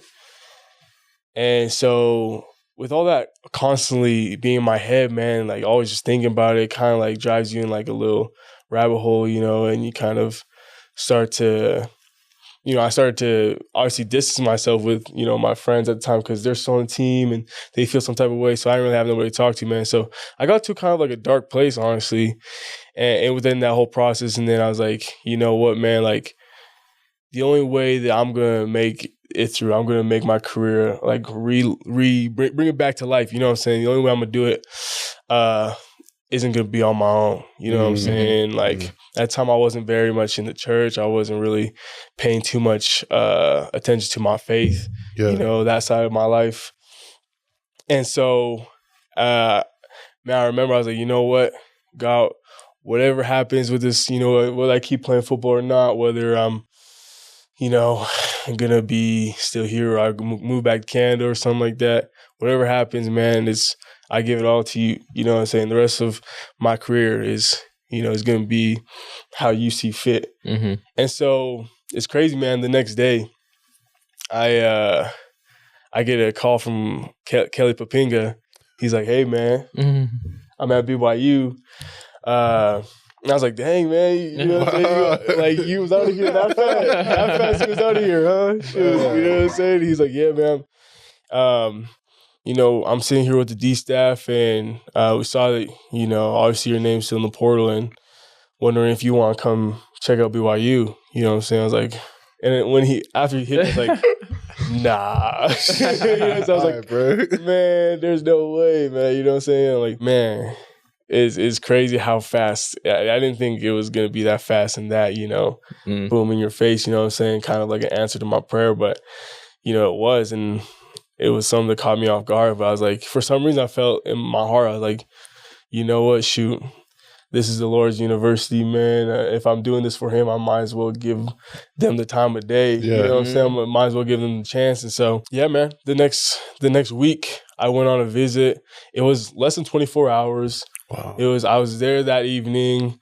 [SPEAKER 2] And so with all that constantly being in my head, man, like always just thinking about it, kind of like drives you in like a little rabbit hole, you know, and you kind of start to, you know, I started to obviously distance myself with, you know, my friends at the time because they're still on the team and they feel some type of way. So I didn't really have nobody to talk to, man. So I got to kind of like a dark place, honestly. And within that whole process, and then I was like, you know what, man, like the only way that I'm gonna make it through, I'm gonna make my career like bring it back to life. You know what I'm saying? The only way I'm gonna do it isn't gonna be on my own. You know what I'm saying? Like at that time, I wasn't very much in the church. I wasn't really paying too much attention to my faith. You know, that side of my life. And so, man, I remember I was like, you know what, God, whatever happens with this, you know, whether I keep playing football or not, whether I'm, you know, going to be still here or I move back to Canada or something like that, whatever happens, man, I give it all to you. You know what I'm saying? The rest of my career is, you know, is going to be how you see fit. And so it's crazy, man. The next day, I get a call from Kelly Papinga. He's like, hey, man, I'm at BYU. And I was like, dang, man, you know what I'm saying? Like, you was out of here that fast. That fast you was out of here, huh? Shoot, you know what I'm saying? He's like, yeah, man. You know, I'm sitting here with the D staff, and we saw that, you know, obviously your name's still in the portal, and wondering if you want to come check out BYU. You know what I'm saying? I was like, and then after he hit me, I was like, nah. You know, so I was like, bro, man, there's no way, man. You know what I'm saying? Like, man, it's crazy how fast. I didn't think it was going to be that fast and that, you know, boom in your face, you know what I'm saying? Kind of like an answer to my prayer, but, you know, it was. And it was something that caught me off guard. But I was like, for some reason, I felt in my heart, I was like, you know what, shoot. This is the Lord's university, man. If I'm doing this for him, I might as well give them the time of day. Yeah. You know what I'm saying? I might as well give them the chance. And so, yeah, man, the next week, I went on a visit. It was less than 24 hours. Wow. I was there that evening,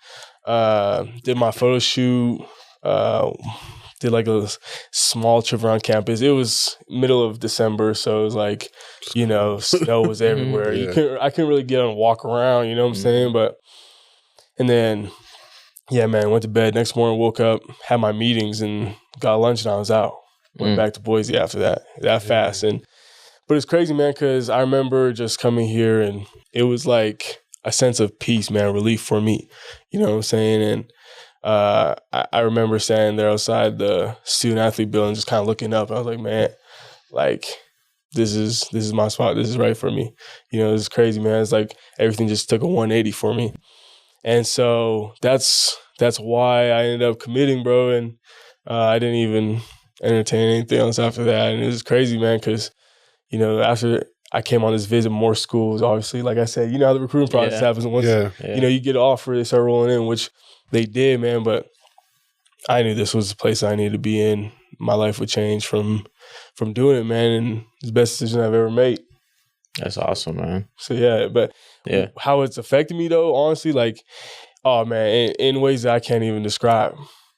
[SPEAKER 2] did my photo shoot, did like a small trip around campus. It was middle of December, so it was like, you know, snow was everywhere. I couldn't really get out and walk around, you know what I'm saying? And then, yeah, man, went to bed. Next morning, woke up, had my meetings, and got lunch, and I was out. Went back to Boise after that fast. But it's crazy, man, because I remember just coming here, and it was like a sense of peace, man, relief for me. You know what I'm saying? And I remember standing there outside the student-athlete building, just kind of looking up. I was like, man, like, this is my spot. This is right for me. You know, it's crazy, man. It's like everything just took a 180 for me. And so that's why I ended up committing, bro. And I didn't even entertain anything else after that. And it was crazy, man, because, you know, after I came on this visit, more schools, obviously, like I said, you know how the recruiting process happens. And once, you know, you get an offer, they start rolling in, which they did, man. But I knew this was the place I needed to be in. My life would change from doing it, man. And it's the best decision I've ever made.
[SPEAKER 3] That's awesome, man.
[SPEAKER 2] So, yeah, but how it's affected me, though, honestly, like, oh, man, in ways that I can't even describe.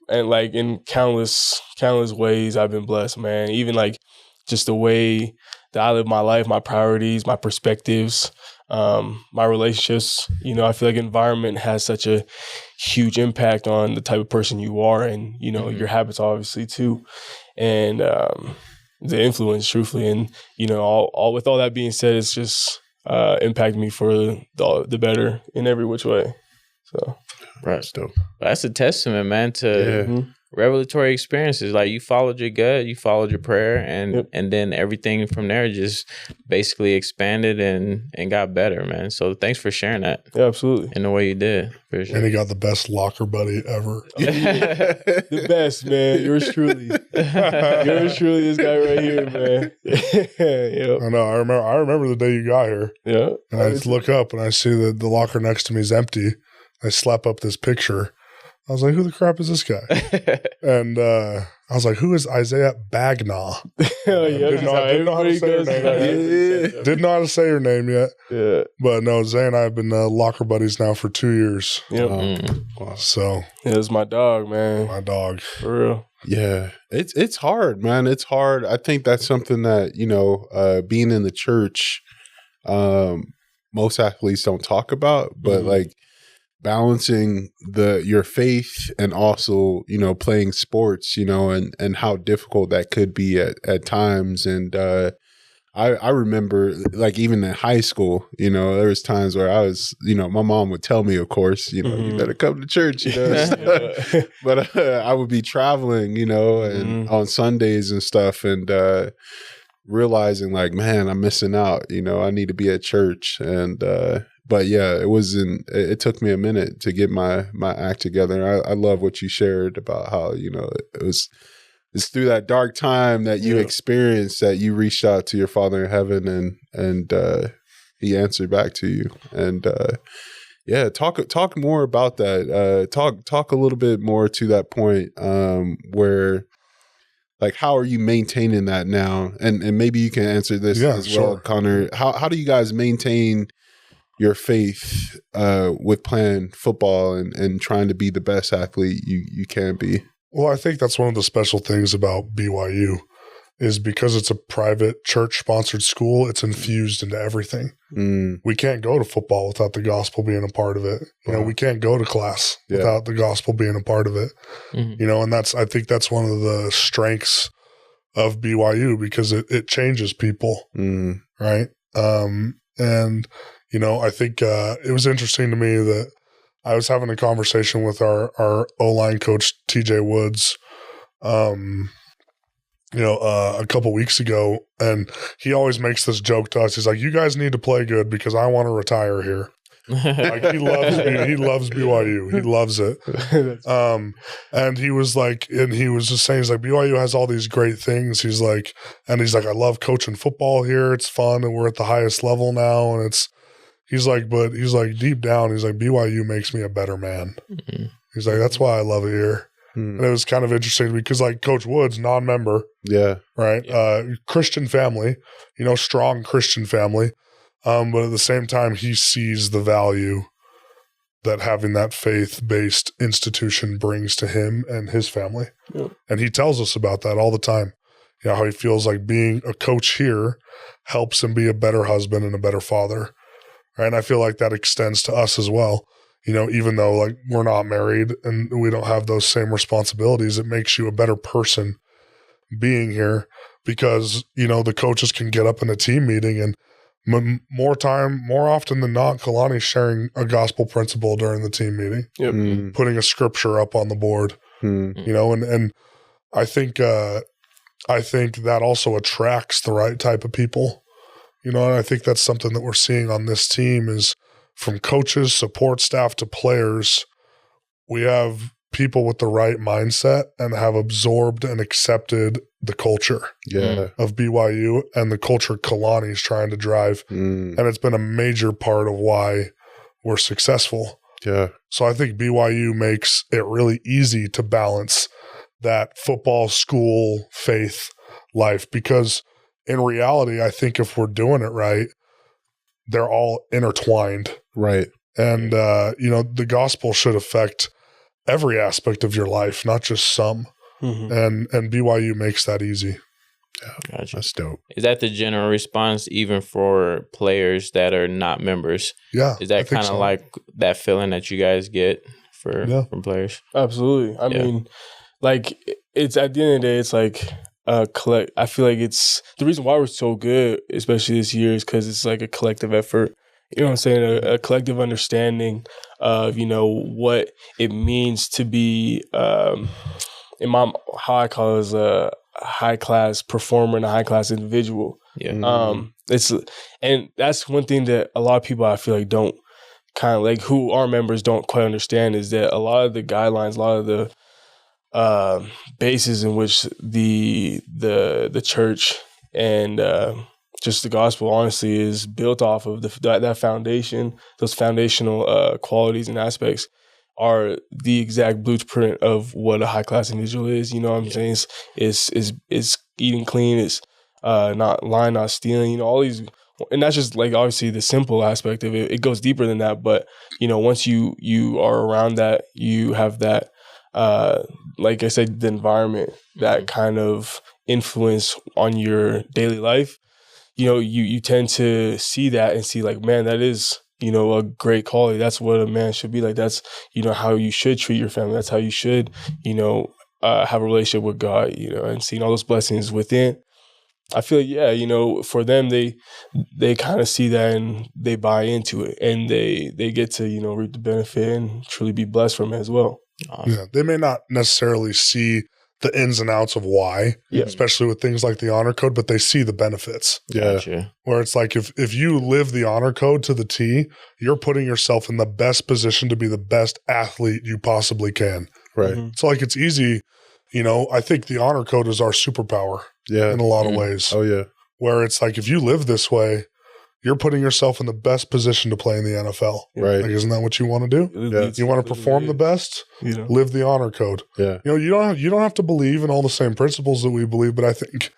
[SPEAKER 2] And, like, in countless ways I've been blessed, man. Even, like, just the way that I live my life, my priorities, my perspectives, my relationships. You know, I feel like environment has such a huge impact on the type of person you are and, you know, your habits, obviously, too. And the influence, truthfully. And, you know, all with all that being said, it's just impacted me for the better in every which way. So,
[SPEAKER 3] right. That's a testament, man, to revelatory experiences. Like, you followed your gut, you followed your prayer, and then everything from there just basically expanded and got better, man. So thanks for sharing that.
[SPEAKER 2] Yeah, absolutely.
[SPEAKER 3] In the way you did. For sure.
[SPEAKER 4] And he got the best locker buddy ever.
[SPEAKER 2] The best, man. Yours truly. Yours truly, this guy right here, man. Yep.
[SPEAKER 4] I know. I remember the day you got here.
[SPEAKER 2] Yeah.
[SPEAKER 4] And I just look up and I see that the locker next to me is empty. I slap up this picture. I was like, who the crap is this guy? And I was like, who is Isiah Bagnah? Didn't know how to say her name. Didn't know how to say her name yet.
[SPEAKER 2] Yeah.
[SPEAKER 4] But no, Zay and I have been locker buddies now for 2 years.
[SPEAKER 2] Yep.
[SPEAKER 4] So.
[SPEAKER 2] Yeah, it's my dog, man.
[SPEAKER 4] My dog.
[SPEAKER 2] For real.
[SPEAKER 1] Yeah. It's hard, man. It's hard. I think that's something that, you know, being in the church, most athletes don't talk about, but like, balancing your faith and also, you know, playing sports, you know, and how difficult that could be at times. And I remember, like, even in high school, you know, there was times where I was, you know, my mom would tell me, of course, you know, you better come to church, you know. But I would be traveling, you know, and on Sundays and stuff, and realizing, like, man, I'm missing out, you know, I need to be at church. And but yeah, it took me a minute to get my act together. I love what you shared about how, you know, it's through that dark time that you experienced that you reached out to your Father in heaven, and he answered back to you. And talk more about that. Talk a little bit more to that point, where, like, how are you maintaining that now? And maybe you can answer this as well, Connor. How do you guys maintain your faith with playing football and trying to be the best athlete you can be?
[SPEAKER 4] Well, I think that's one of the special things about BYU is because it's a private church-sponsored school, it's infused into everything. We can't go to football without the gospel being a part of it. You know, we can't go to class without the gospel being a part of it. You know, and I think that's one of the strengths of BYU because it changes people, right? And, you know, I think it was interesting to me that I was having a conversation with our O-line coach, TJ Woods, you know, a couple weeks ago, and he always makes this joke to us. He's like, "You guys need to play good because I want to retire here." Like, he loves BYU. He loves it. And he was like, and he was just saying, he's like, BYU has all these great things. He's like, I love coaching football here. It's fun, and we're at the highest level now, and he's like, deep down, he's like, BYU makes me a better man. He's like, that's why I love it here. And it was kind of interesting because, like, Coach Woods, non-member. Right? Christian family, you know, strong Christian family. But at the same time, he sees the value that having that faith-based institution brings to him and his family. And he tells us about that all the time. You know, how he feels like being a coach here helps him be a better husband and a better father. Right? And I feel like that extends to us as well. You know, even though, like, we're not married and we don't have those same responsibilities, it makes you a better person being here because, you know, the coaches can get up in a team meeting and more often than not, Kalani's sharing a gospel principle during the team meeting, putting a scripture up on the board, you know, and I think that also attracts the right type of people, you know, and I think that's something that we're seeing on this team is from coaches, support staff to players, we have people with the right mindset and have absorbed and accepted the culture of BYU and the culture Kalani's trying to drive. And it's been a major part of why we're successful. So I think BYU makes it really easy to balance that football, school, faith life because in reality, I think if we're doing it right, they're all intertwined.
[SPEAKER 1] Right.
[SPEAKER 4] And, you know, the gospel should affect every aspect of your life, not just some. And BYU makes that easy.
[SPEAKER 3] Gotcha.
[SPEAKER 1] That's dope.
[SPEAKER 3] Is that the general response even for players that are not members?
[SPEAKER 4] Yeah.
[SPEAKER 3] Is that kind of like that feeling that you guys get from players?
[SPEAKER 2] Absolutely. I mean, like, it's at the end of the day, it's like I feel like it's the reason why we're so good, especially this year, is because it's like a collective effort. You know what I'm saying? A collective understanding of, you know, what it means to be, how I call it, is a high-class performer and a high-class individual. And that's one thing that a lot of people I feel like don't kind of like who are members don't quite understand is that a lot of the guidelines, a lot of the bases in which the church and just the gospel, honestly, is built off of that foundation. Those foundational qualities and aspects are the exact blueprint of what a high class individual is. You know what I'm saying? Is eating clean, is not lying, not stealing. You know, all these, and that's just like obviously the simple aspect of it. It goes deeper than that, but you know, once you are around that, you have that. Like I said, the environment, that kind of influence on your daily life. You know, you tend to see that and see like, man, that is, you know, a great quality. That's what a man should be like. That's, you know, how you should treat your family. That's how you should, you know, have a relationship with God, you know, and seeing all those blessings within. I feel, for them, they kind of see that and they buy into it, and they get to, reap the benefit and truly be blessed from it as well.
[SPEAKER 3] Awesome.
[SPEAKER 4] Yeah, they may not necessarily see the ins and outs of why, especially with things like the honor code, but they see the benefits.
[SPEAKER 1] Yeah.
[SPEAKER 3] Gotcha.
[SPEAKER 4] Where it's like if you live the honor code to the T, you're putting yourself in the best position to be the best athlete you possibly can.
[SPEAKER 1] Right.
[SPEAKER 2] Mhm.
[SPEAKER 4] So like it's easy, I think the honor code is our superpower in a lot of ways.
[SPEAKER 1] Oh, yeah.
[SPEAKER 4] Where it's like if you live this way, you're putting yourself in the best position to play in the NFL.
[SPEAKER 1] Right.
[SPEAKER 4] Like, isn't that what you want to do?
[SPEAKER 1] Yeah.
[SPEAKER 4] You want to perform the best? Live the honor code.
[SPEAKER 1] Yeah.
[SPEAKER 4] You don't have to believe in all the same principles that we believe, but I think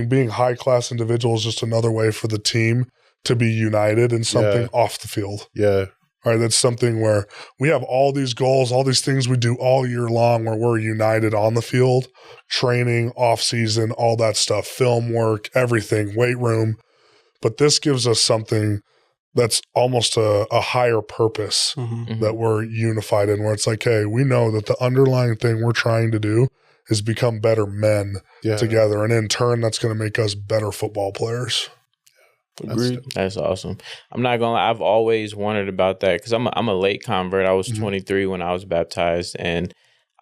[SPEAKER 4] being high class individual is just another way for the team to be united in something off the field.
[SPEAKER 1] Yeah.
[SPEAKER 4] All right, that's something where we have all these goals, all these things we do all year long where we're united on the field, training, off season, all that stuff, film work, everything, weight room. But this gives us something that's almost a higher purpose that we're unified in, where it's like, hey, we know that the underlying thing we're trying to do is become better men together. And in turn, that's going to make us better football players.
[SPEAKER 2] Agreed.
[SPEAKER 3] That's awesome. I'm not gonna lie, I've always wondered about that because I'm a late convert. I was 23 when I was baptized, and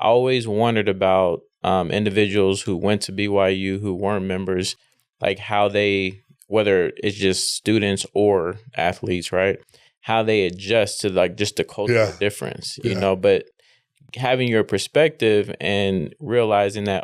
[SPEAKER 3] I always wondered about individuals who went to BYU who weren't members, like how they, whether it's just students or athletes, right? How they adjust to like just the cultural difference, you know. But having your perspective and realizing that,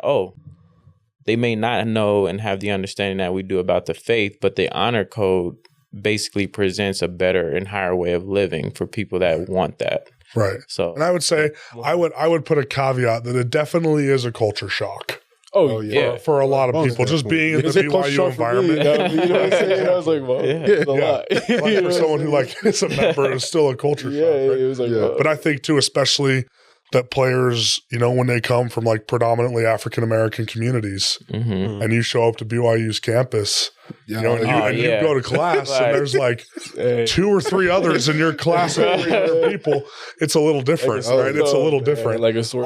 [SPEAKER 3] they may not know and have the understanding that we do about the faith, but the honor code basically presents a better and higher way of living for people that want that.
[SPEAKER 4] Right.
[SPEAKER 3] So,
[SPEAKER 4] and I would say I would put a caveat that it definitely is a culture shock.
[SPEAKER 2] Oh, yeah.
[SPEAKER 4] For a lot of people, just being in the BYU environment.
[SPEAKER 2] You know what I'm saying? I was like, well, it's a lot.
[SPEAKER 4] Like for someone who is a member, it's still a culture shock. Right?
[SPEAKER 2] It was like,
[SPEAKER 4] But I think too, especially that players, when they come from like predominantly African-American communities and you show up to BYU's campus, you go to class and there's like 2 or 3 others in your class of 300 people, it's a little different, right? It's a little different.
[SPEAKER 2] Like a sore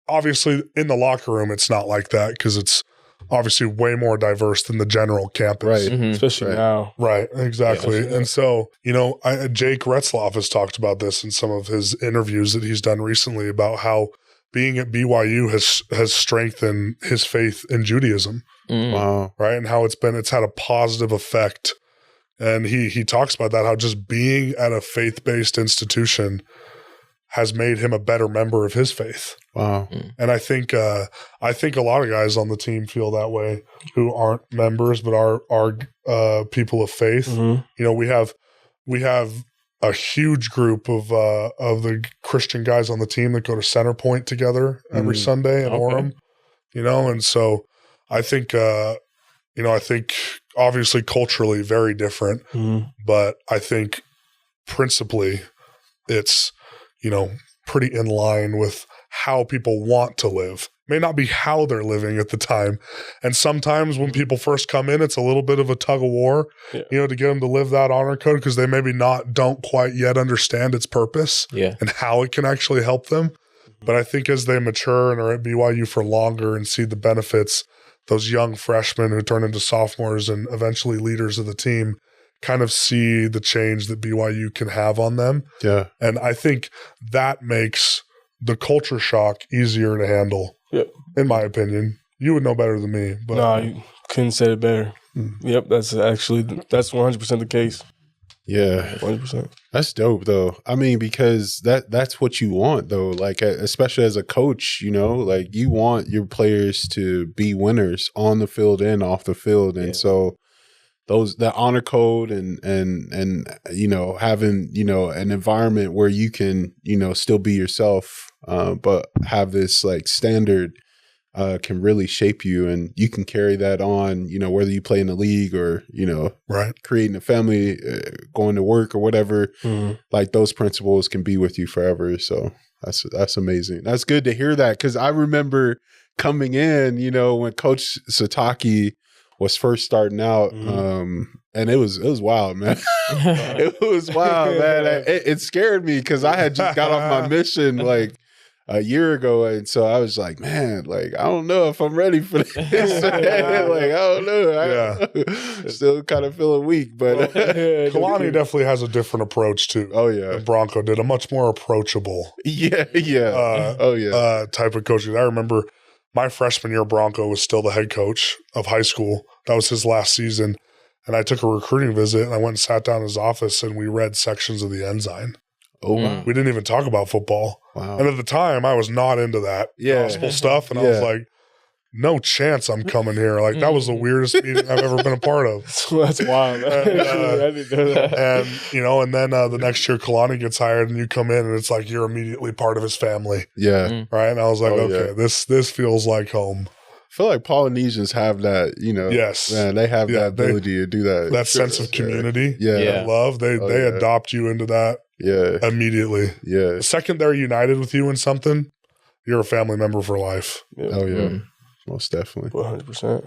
[SPEAKER 4] obviously in the locker room, it's not like that because it's obviously way more diverse than the general campus.
[SPEAKER 1] Right.
[SPEAKER 2] Especially now.
[SPEAKER 4] Right, exactly. And so, Jake Retzloff has talked about this in some of his interviews that he's done recently about how being at BYU has strengthened his faith in Judaism.
[SPEAKER 1] Wow.
[SPEAKER 4] Right. And how it's had a positive effect. And he talks about that, how just being at a faith-based institution has made him a better member of his faith.
[SPEAKER 1] Wow.
[SPEAKER 4] And I think a lot of guys on the team feel that way who aren't members but are people of faith. We have a huge group of the Christian guys on the team that go to Center Point together every Sunday in Orem. And so I think obviously culturally very different, but I think principally it's pretty in line with how people want to live. May not be how they're living at the time. And sometimes when people first come in, it's a little bit of a tug of war, to get them to live that honor code because they maybe don't quite yet understand its purpose and how it can actually help them. But I think as they mature and are at BYU for longer and see the benefits, those young freshmen who turn into sophomores and eventually leaders of the team kind of see the change that BYU can have on them.
[SPEAKER 1] Yeah.
[SPEAKER 4] And I think that makes the culture shock easier to handle, in my opinion. You would know better than me. But
[SPEAKER 2] no, you couldn't say it better. Yep, that's 100% the case.
[SPEAKER 1] Yeah.
[SPEAKER 2] 100%.
[SPEAKER 1] That's dope, though. I mean, because that's what you want, though. Like, especially as a coach, like you want your players to be winners on the field and off the field. And so that honor code and having, an environment where you can, still be yourself, but have this like standard can really shape you, and you can carry that on, whether you play in the league or, creating a family, going to work or whatever, like those principles can be with you forever. So that's amazing. That's good to hear that. 'Cause I remember coming in, when Coach Sataki was first starting out, and it was wild, man. It was wild, man. It scared me because I had just got off my mission. Like, a year ago, and so I was like, man, like I don't know if I'm ready for this. Like I don't know. Still kind of feeling weak, but
[SPEAKER 4] Kalani definitely has a different approach too.
[SPEAKER 1] Oh yeah,
[SPEAKER 4] than Bronco did, a much more approachable. Type of coaching. I remember my freshman year, Bronco was still the head coach of high school. That was his last season, and I took a recruiting visit, and I went and sat down in his office, and we read sections of the Ensign.
[SPEAKER 1] Oh, wow.
[SPEAKER 4] We didn't even talk about football.
[SPEAKER 1] Wow.
[SPEAKER 4] And at the time, I was not into that gospel stuff. And I was like, no chance I'm coming here. Like, that was the weirdest meeting I've ever been a part of.
[SPEAKER 2] That's wild.
[SPEAKER 4] And you know, and then the next year, Kalani gets hired, and you come in, and it's like you're immediately part of his family.
[SPEAKER 1] Yeah.
[SPEAKER 4] Right? And I was like, this feels like home.
[SPEAKER 1] I feel like Polynesians have that, you know.
[SPEAKER 4] Yes.
[SPEAKER 1] Man, they have that ability to do that.
[SPEAKER 4] That sense of community.
[SPEAKER 1] Yeah.
[SPEAKER 4] Love. They adopt you into that.
[SPEAKER 1] Yeah.
[SPEAKER 4] Immediately.
[SPEAKER 1] Yeah.
[SPEAKER 4] The second they're united with you in something, you're a family member for life.
[SPEAKER 2] Yeah.
[SPEAKER 1] Oh, yeah. Most definitely.
[SPEAKER 2] 100%.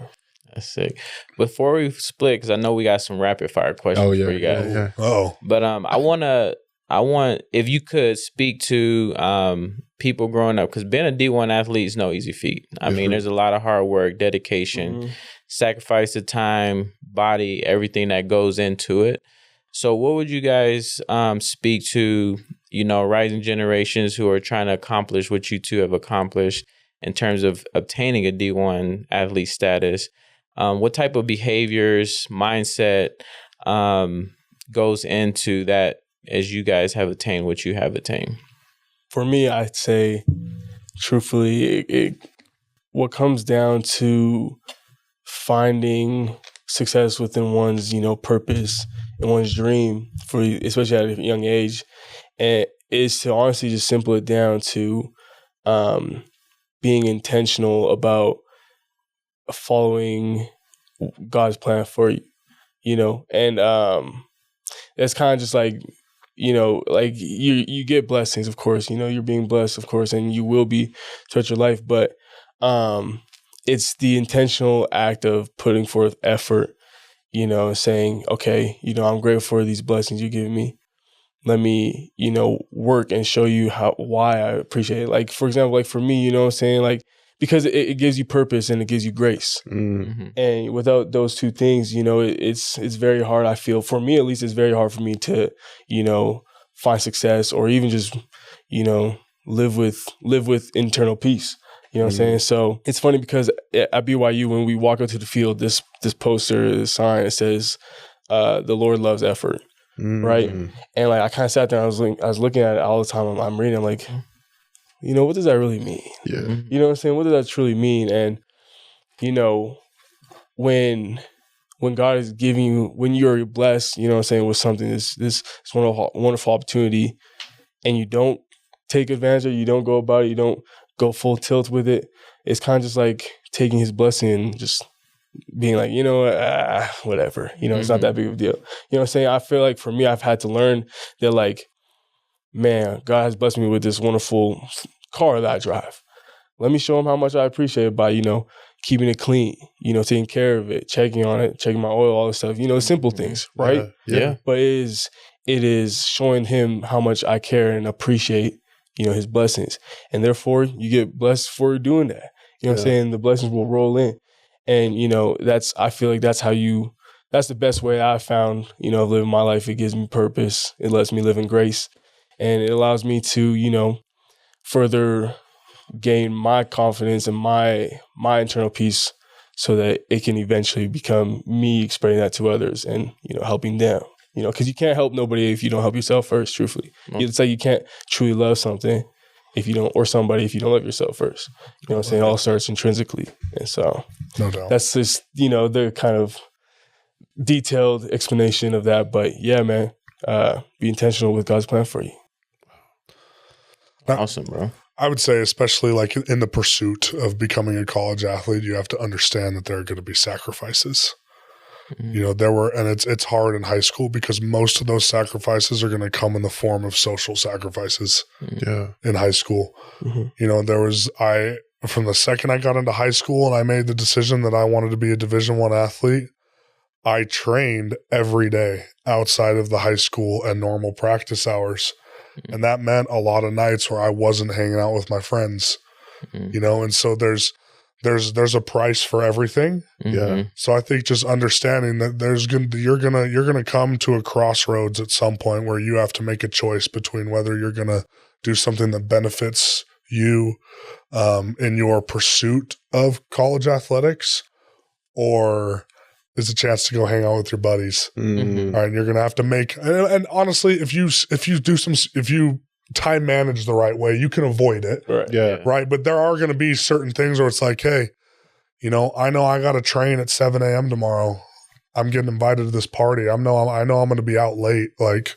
[SPEAKER 3] That's sick. Before we split, because I know we got some rapid fire questions for you guys.
[SPEAKER 1] Yeah.
[SPEAKER 4] Oh.
[SPEAKER 3] But I want if you could speak to people growing up, because being a D1 athlete is no easy feat. I mean, there's a lot of hard work, dedication, sacrifice of time, body, everything that goes into it. So what would you guys speak to, you know, rising generations who are trying to accomplish what you two have accomplished in terms of obtaining a D1 athlete status? What type of behaviors, mindset goes into that as you guys have attained what you have attained?
[SPEAKER 2] For me, I'd say, truthfully, what comes down to finding success within one's, you know, purpose and one's dream, for especially at a young age, and is to honestly just simple it down to being intentional about following God's plan for you, you know, and that's kind of just like, you know, like you get blessings, of course, you know, you're being blessed, of course, and you will be throughout your life, but it's the intentional act of putting forth effort, you know, saying, okay, you know, I'm grateful for these blessings you give me. Let me, you know, work and show you why I appreciate it. Like, for example, like for me, you know what I'm saying? Like, because it gives you purpose and it gives you grace. Mm-hmm. And without those two things, you know, it's very hard, I feel. For me, at least, it's very hard for me to, you know, find success or even just, you know, live with internal peace. You know what I'm saying? So it's funny because at BYU, when we walk out to the field, this poster, this sign, it says, the Lord loves effort. Right? And like I kind of sat there, I was looking at it all the time. I'm reading, I'm like, you know, what does that really mean?
[SPEAKER 1] Yeah.
[SPEAKER 2] You know what I'm saying? What does that truly mean? And, you know, when God is giving you, when you're blessed, you know what I'm saying, with something, this wonderful opportunity, and you don't take advantage of it, you don't go about it, you don't go full tilt with it, it's kind of just like taking his blessing and just being like, you know, whatever, you know, it's not that big of a deal. You know what I'm saying? I feel like for me, I've had to learn that, like, man, God has blessed me with this wonderful car that I drive. Let me show him how much I appreciate it by, you know, keeping it clean, you know, taking care of it, checking on it, checking my oil, all this stuff, you know, simple things, right?
[SPEAKER 3] Yeah.
[SPEAKER 2] But it is showing him how much I care and appreciate, you know, his blessings. And therefore, you get blessed for doing that. You know what I'm saying? The blessings will roll in. And, you know, I feel like that's the best way I've found, you know, of living my life. It gives me purpose. It lets me live in grace. And it allows me to, you know, further gain my confidence and my internal peace so that it can eventually become me spreading that to others and, you know, helping them. You know, because you can't help nobody if you don't help yourself first, truthfully. It's like you can't truly love something if you don't, or somebody if you don't love yourself first. You know what I'm saying? It all starts intrinsically. And so
[SPEAKER 4] no doubt. That's
[SPEAKER 2] just, you know, the kind of detailed explanation of that. But yeah, man, be intentional with God's plan for you.
[SPEAKER 3] Awesome, bro.
[SPEAKER 4] I would say, especially like in the pursuit of becoming a college athlete, you have to understand that there are going to be sacrifices. You know, and it's hard in high school because most of those sacrifices are going to come in the form of social sacrifices. In high school. You know, from the second I got into high school and I made the decision that I wanted to be a Division I athlete, I trained every day outside of the high school and normal practice hours And that meant a lot of nights where I wasn't hanging out with my friends, you know? And so there's a price for everything.
[SPEAKER 1] Yeah.
[SPEAKER 4] So I think just understanding that you're gonna come to a crossroads at some point where you have to make a choice between whether you're gonna do something that benefits you in your pursuit of college athletics, or is a chance to go hang out with your buddies. All right, you're gonna have to make. And honestly, if you time manage the right way, you can avoid it.
[SPEAKER 2] Right.
[SPEAKER 1] Yeah.
[SPEAKER 4] Right. But there are going to be certain things where it's like, hey, you know I got to train at 7 a.m. tomorrow. I'm getting invited to this party. I know I'm going to be out late. Like,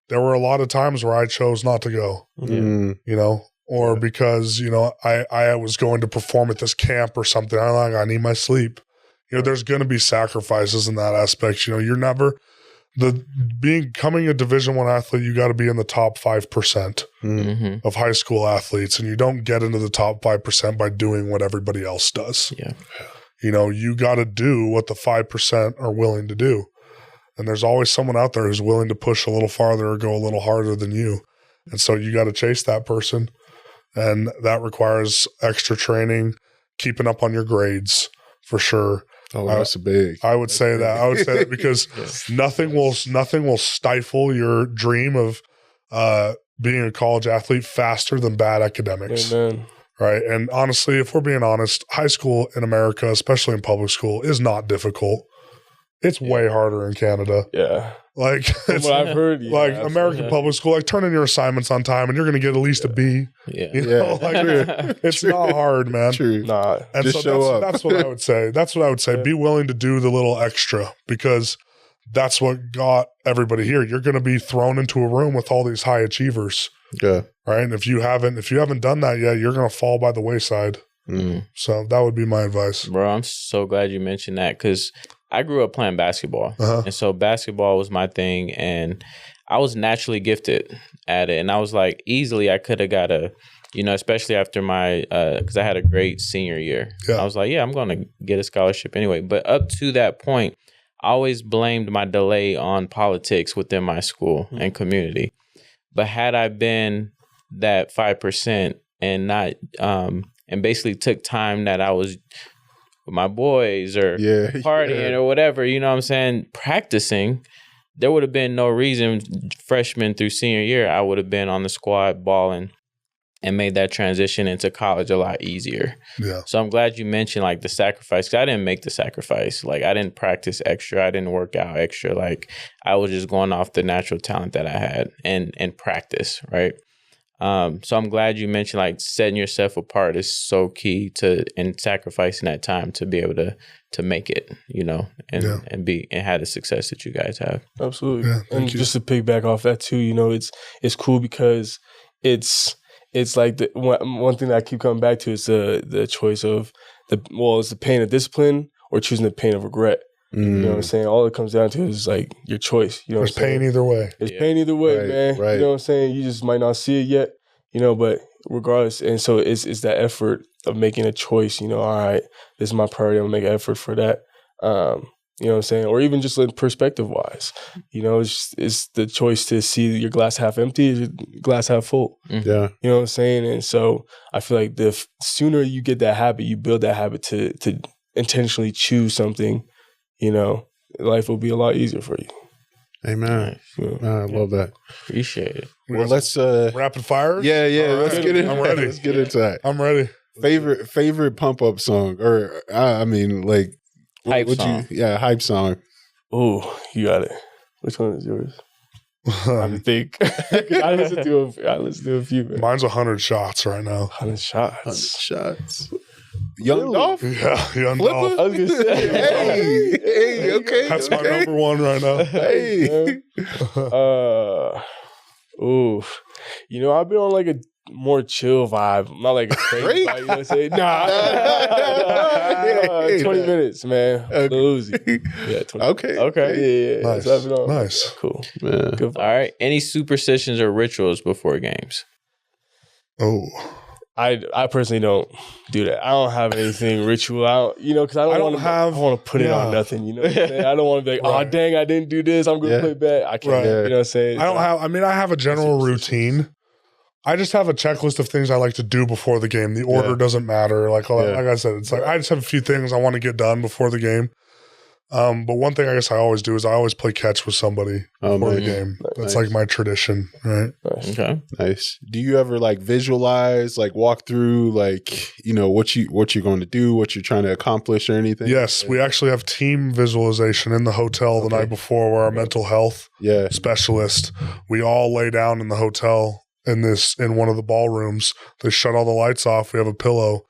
[SPEAKER 4] there were a lot of times where I chose not to go, you know, or because, you know, I was going to perform at this camp or something. I need my sleep. You know, there's going to be sacrifices in that aspect. You know, you're never becoming a Division I athlete, you got to be in the top 5% of high school athletes, and you don't get into the top 5% by doing what everybody else does.
[SPEAKER 3] Yeah.
[SPEAKER 4] You know, you got to do what the 5% are willing to do. And there's always someone out there who's willing to push a little farther or go a little harder than you. And so you got to chase that person. And that requires extra training, keeping up on your grades for sure.
[SPEAKER 1] Oh, that's big.
[SPEAKER 4] I would say that because nothing will stifle your dream of being a college athlete faster than bad academics.
[SPEAKER 2] Amen.
[SPEAKER 4] Right. And honestly, if we're being honest, high school in America, especially in public school, is not difficult. It's way harder in Canada.
[SPEAKER 2] Yeah.
[SPEAKER 4] Like,
[SPEAKER 2] From what I've heard,
[SPEAKER 4] like American public school, like turn in your assignments on time and you're going to get at least a B.
[SPEAKER 3] Yeah.
[SPEAKER 4] You know, like, it's not hard, man.
[SPEAKER 1] True.
[SPEAKER 2] Nah.
[SPEAKER 4] And
[SPEAKER 1] Just
[SPEAKER 4] so
[SPEAKER 1] show up.
[SPEAKER 4] that's what I would say. That's what I would say. Be willing to do the little extra, because that's what got everybody here. You're going to be thrown into a room with all these high achievers.
[SPEAKER 1] Yeah.
[SPEAKER 4] Right. And if you haven't done that yet, you're going to fall by the wayside. So that would be my advice.
[SPEAKER 3] Bro, I'm so glad you mentioned that, because I grew up playing basketball. And so basketball was my thing, and I was naturally gifted at it. And I was like, easily I could have got especially after my, because I had a great senior year.
[SPEAKER 4] Yeah.
[SPEAKER 3] I was like, I'm going to get a scholarship anyway. But up to that point, I always blamed my delay on politics within my school and community. But had I been that 5% and not, and basically took time that I was with my boys or partying or whatever, you know what I'm saying, practicing, there would have been no reason freshman through senior year I would have been on the squad balling and made that transition into college a lot easier.
[SPEAKER 4] Yeah.
[SPEAKER 3] So I'm glad you mentioned like the sacrifice, because I didn't make the sacrifice. Like, I didn't practice extra. I didn't work out extra. Like, I was just going off the natural talent that I had and practice, right? So I'm glad you mentioned like setting yourself apart is so key and sacrificing that time to be able to make it, you know, and have the success that you guys have.
[SPEAKER 2] Absolutely. Yeah, and just to piggyback off that too, you know, it's cool because it's like the one thing that I keep coming back to is the choice of it's the pain of discipline or choosing the pain of regret. You know what I'm saying? All it comes down to is like your choice. You know,
[SPEAKER 4] there's pain either way.
[SPEAKER 2] There's pain either way, man.
[SPEAKER 1] Right.
[SPEAKER 2] You know what I'm saying? You just might not see it yet, you know, but regardless. And so it's that effort of making a choice, you know, all right, this is my priority. I'm gonna make an effort for that. You know what I'm saying? Or even just like perspective wise, you know, it's the choice to see your glass half empty or your glass half full.
[SPEAKER 1] Yeah.
[SPEAKER 2] You know what I'm saying? And so I feel like the sooner you get that habit, you build that habit to intentionally choose something, you know, life will be a lot easier for you.
[SPEAKER 1] Amen. I love that.
[SPEAKER 3] Appreciate it.
[SPEAKER 4] Well,
[SPEAKER 1] let's
[SPEAKER 4] rapid fire.
[SPEAKER 1] Yeah. Let's get it.
[SPEAKER 4] I'm ready.
[SPEAKER 1] Let's get into that.
[SPEAKER 4] I'm ready.
[SPEAKER 1] Favorite pump up song, or I mean, like
[SPEAKER 3] hype song.
[SPEAKER 1] Hype song.
[SPEAKER 2] Oh, you got it. Which one is yours? I think I listen to a few. Man.
[SPEAKER 4] Mine's 100 shots right now.
[SPEAKER 2] 100 shots.
[SPEAKER 1] Young Dolph?
[SPEAKER 4] Yeah, Young Dolph.
[SPEAKER 2] I was gonna say.
[SPEAKER 1] Hey, okay.
[SPEAKER 4] That's my number one right now.
[SPEAKER 1] Hey.
[SPEAKER 2] You know, I've been on like a more chill vibe. Not like a crazy vibe, you know what I'm saying? Nah. 20 minutes, man. Uzi. Yeah, 20. Okay. Yeah.
[SPEAKER 4] Nice.
[SPEAKER 2] Cool.
[SPEAKER 1] Yeah.
[SPEAKER 2] Good vibe.
[SPEAKER 3] All right. Any superstitions or rituals before games?
[SPEAKER 4] Oh.
[SPEAKER 2] I personally don't do that. I don't have anything ritual. I don't, because I don't want to put it on nothing. You know what I'm saying? I don't want to be like, oh dang, I didn't do this. I'm going to play bad. I can't. You know what I'm saying?
[SPEAKER 4] I have a general routine. I just have a checklist of things I like to do before the game. The order doesn't matter. Like I said, it's like I just have a few things I want to get done before the game. But one thing I guess I always do is I always play catch with somebody before the game. That's like my tradition, right?
[SPEAKER 3] Okay,
[SPEAKER 1] nice. Do you ever like visualize, like walk through, like what you're going to do, what you're trying to accomplish, or anything?
[SPEAKER 4] Yes, we actually have team visualization in the hotel the night before, where our mental health specialist. We all lay down in the hotel in one of the ballrooms. They shut all the lights off. We have a pillow.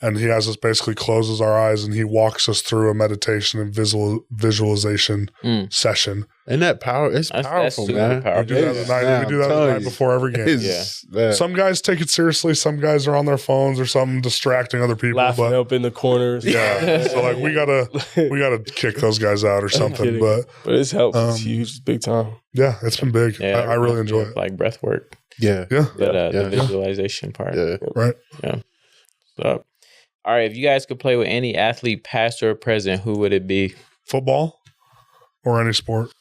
[SPEAKER 4] And he has us basically closes our eyes and he walks us through a meditation and visualization session.
[SPEAKER 1] And that it's powerful, man.
[SPEAKER 4] We do that the night before every game. Some guys take it seriously. Some guys are on their phones or something distracting other people.
[SPEAKER 2] Laughing up in the corners.
[SPEAKER 4] Yeah. So like we gotta kick those guys out or something. But
[SPEAKER 2] it's helped. It's huge. It's big time.
[SPEAKER 4] Yeah, it's been big. Yeah, I really enjoy it.
[SPEAKER 3] Like breath work.
[SPEAKER 4] Yeah.
[SPEAKER 3] But the visualization part.
[SPEAKER 4] Yeah. Right.
[SPEAKER 3] Yeah. So all right, if you guys could play with any athlete, past or present, who would it be?
[SPEAKER 4] Football or any sport?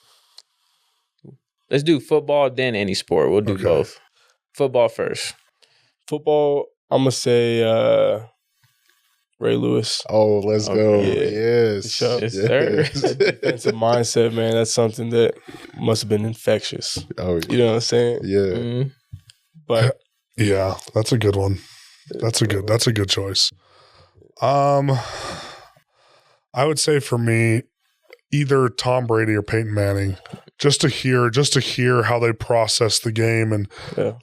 [SPEAKER 3] Let's do football, then any sport. We'll do both. Football first.
[SPEAKER 2] Football, I'm going to say Ray Lewis.
[SPEAKER 1] Oh, let's go.
[SPEAKER 2] Yeah.
[SPEAKER 1] Yes.
[SPEAKER 3] Yes, sir.
[SPEAKER 2] That defensive mindset, man, that's something that must have been infectious.
[SPEAKER 1] Oh, yeah.
[SPEAKER 2] You know what I'm saying?
[SPEAKER 1] Yeah.
[SPEAKER 3] Mm-hmm.
[SPEAKER 2] But
[SPEAKER 4] yeah, that's a good one. That's a good choice. I would say for me, either Tom Brady or Peyton Manning, just to hear how they process the game, and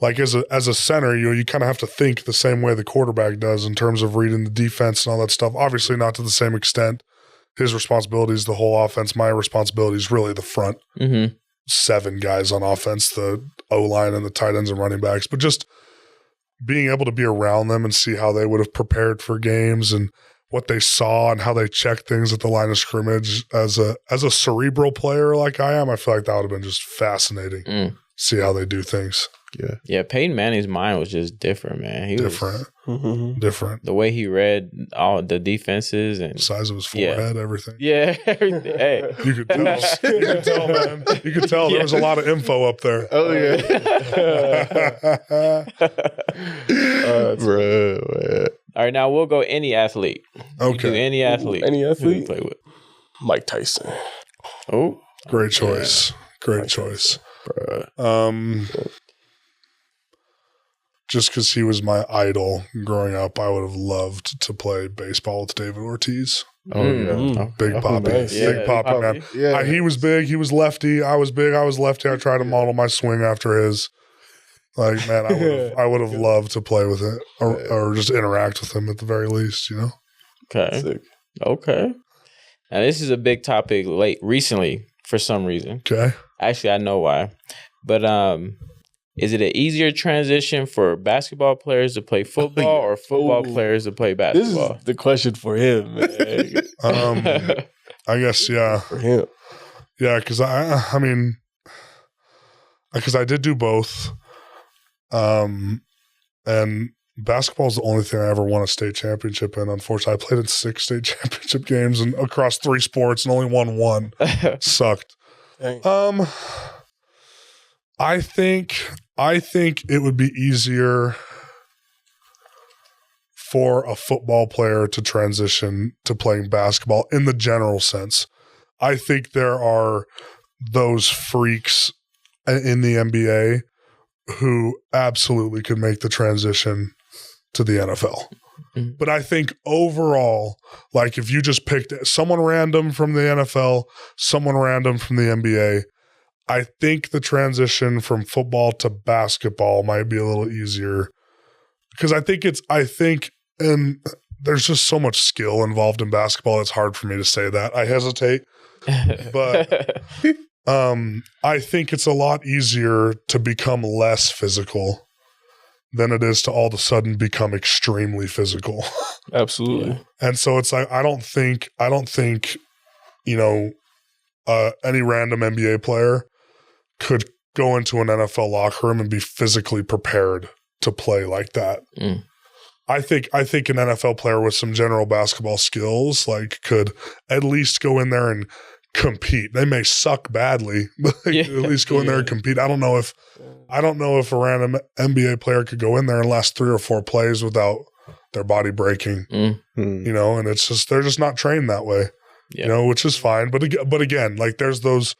[SPEAKER 4] like as a center, you kind of have to think the same way the quarterback does in terms of reading the defense and all that stuff. Obviously, not to the same extent. His responsibility is the whole offense. My responsibility is really the front 7 guys on offense, the O-line and the tight ends and running backs, but just being able to be around them and see how they would have prepared for games and what they saw and how they check things at the line of scrimmage as a cerebral player like I am, I feel like that would have been just fascinating. See how they do things.
[SPEAKER 3] Yeah. Peyton Manning's mind was just different, man. He
[SPEAKER 4] different.
[SPEAKER 3] The way he read all the defenses and
[SPEAKER 4] the size of his forehead, everything.
[SPEAKER 3] Yeah, everything. Hey,
[SPEAKER 4] you could tell. You could tell, man. You could tell there was a lot of info up there.
[SPEAKER 1] Oh yeah, bro. Man.
[SPEAKER 3] All right, now we'll go any athlete.
[SPEAKER 4] Okay,
[SPEAKER 3] any athlete.
[SPEAKER 2] Any athlete.
[SPEAKER 3] Play with
[SPEAKER 2] Mike Tyson.
[SPEAKER 3] Oh,
[SPEAKER 4] great choice. Great choice. Just because he was my idol growing up, I would have loved to play baseball with David Ortiz.
[SPEAKER 1] Oh, yeah.
[SPEAKER 4] Big Poppy.
[SPEAKER 2] Nice.
[SPEAKER 4] Big Poppy, man.
[SPEAKER 1] Yeah.
[SPEAKER 4] He was big. He was lefty. I was big. I was lefty. I tried to model my swing after his. Like, man, I would have loved to play with it or just interact with him at the very least,
[SPEAKER 3] Okay.
[SPEAKER 2] Sick.
[SPEAKER 3] Okay. Now, this is a big topic recently for some reason.
[SPEAKER 4] Okay.
[SPEAKER 3] Actually, I know why. But is it an easier transition for basketball players to play football or football players to play basketball?
[SPEAKER 2] This is the question for him, man.
[SPEAKER 4] I guess, yeah.
[SPEAKER 2] For him.
[SPEAKER 4] Yeah, because I mean, because I did do both. And basketball is the only thing I ever won a state championship in. Unfortunately, I played in 6 state championship games and across 3 sports and only won 1. Sucked.
[SPEAKER 2] Dang.
[SPEAKER 4] I think it would be easier for a football player to transition to playing basketball in the general sense. I think there are those freaks in the NBA who absolutely could make the transition to the NFL. Mm-hmm. But I think overall, like if you just picked someone random from the NFL, someone random from the NBA, I think the transition from football to basketball might be a little easier because and there's just so much skill involved in basketball. It's hard for me to say that. I hesitate, but I think it's a lot easier to become less physical than it is to all of a sudden become extremely physical.
[SPEAKER 2] Absolutely.
[SPEAKER 4] And so it's like, I don't think, any random NBA player could go into an NFL locker room and be physically prepared to play like that. I think an NFL player with some general basketball skills like could at least go in there and compete. They may suck badly, but they could at least go in there and compete. I don't know if a random NBA player could go in there and last 3 or 4 plays without their body breaking. You know, and it's just they're just not trained that way. You know, which is fine. But again, like there's those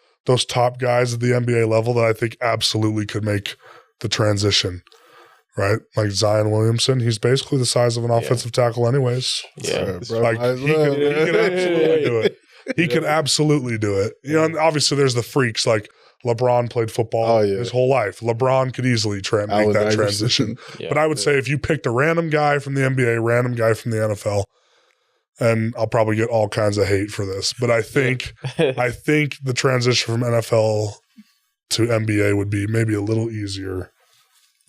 [SPEAKER 4] top guys at the NBA level that I think absolutely could make the transition. Right, like Zion Williamson, he's basically the size of an offensive tackle, anyways.
[SPEAKER 3] Yeah,
[SPEAKER 4] like he could absolutely do it. He could absolutely do it. You know, and obviously there's the freaks like LeBron played football his whole life. LeBron could easily make that transition. But I would say if you picked a random guy from the NBA, random guy from the NFL, and I'll probably get all kinds of hate for this, but I think the transition from NFL to NBA would be maybe a little easier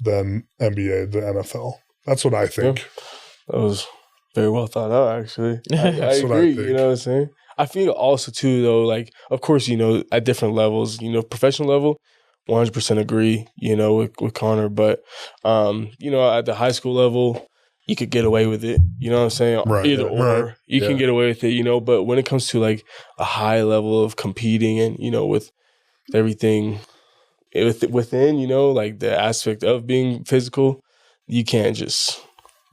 [SPEAKER 4] than NBA to NFL. That's what I think.
[SPEAKER 2] That was very well thought out, actually. I agree. You know what I'm saying? I feel also, too, though, like, of course, you know, at different levels, you know, professional level, 100% agree, you know, with Connor. But, you know, at the high school level, you could get away with it. You know what I'm saying?
[SPEAKER 4] Right.
[SPEAKER 2] Either or. You can get away with it, you know. But when it comes to, like, a high level of competing and, you know, with everything within, you know, like the aspect of being physical, you can't just,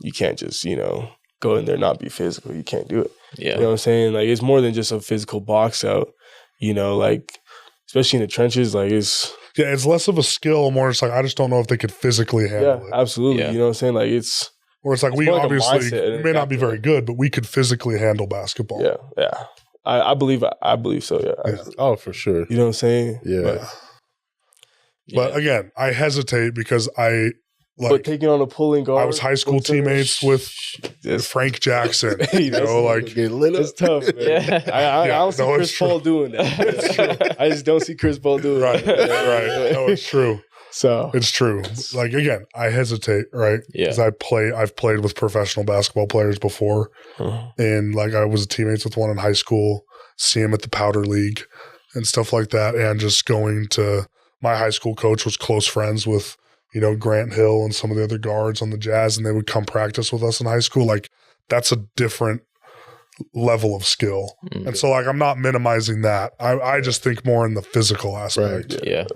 [SPEAKER 2] you know, go in there and not be physical. You can't do it. Yeah. You know what I'm saying? Like, it's more than just a physical box out, you know, like, especially in the trenches, like, it's...
[SPEAKER 4] Yeah, it's less of a skill, more it's like, I just don't know if they could physically handle it.
[SPEAKER 2] Absolutely. Yeah. You know what I'm saying? Like, it's...
[SPEAKER 4] Or it's like, we obviously may not be very good, but we could physically handle basketball.
[SPEAKER 2] Yeah, yeah. I believe so, yeah.
[SPEAKER 1] Oh, for sure.
[SPEAKER 2] You know what I'm saying?
[SPEAKER 1] Yeah.
[SPEAKER 4] But again, I hesitate because
[SPEAKER 2] but taking on a pulling guard.
[SPEAKER 4] I was high school teammates with Frank Jackson. You know, like
[SPEAKER 2] it's tough, man. Yeah. I don't see Chris Paul doing that. I just don't see Chris Paul doing that.
[SPEAKER 4] Right. No, it's true.
[SPEAKER 2] So
[SPEAKER 4] it's true. Like again, I hesitate, right? Because I've played with professional basketball players before, and like I was teammates with one in high school. See him at the Powder League and stuff like that, and just going to my high school coach was close friends with, you know, Grant Hill and some of the other guards on the Jazz, and they would come practice with us in high school. Like that's a different level of skill. And so like I'm not minimizing that. I just think more in the physical aspect.
[SPEAKER 3] Right. Yeah.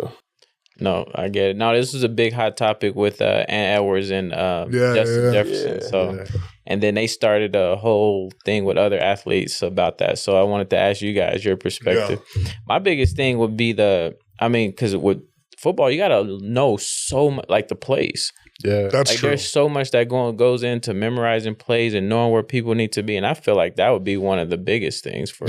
[SPEAKER 3] No, I get it. Now this is a big hot topic with Ant Edwards and Justin Jefferson. So and then they started a whole thing with other athletes about that. So I wanted to ask you guys your perspective. My biggest thing would be because with football, you got to know so much, like the plays.
[SPEAKER 1] Yeah,
[SPEAKER 4] that's true.
[SPEAKER 3] There's so much that goes into memorizing plays and knowing where people need to be. And I feel like that would be one of the biggest things for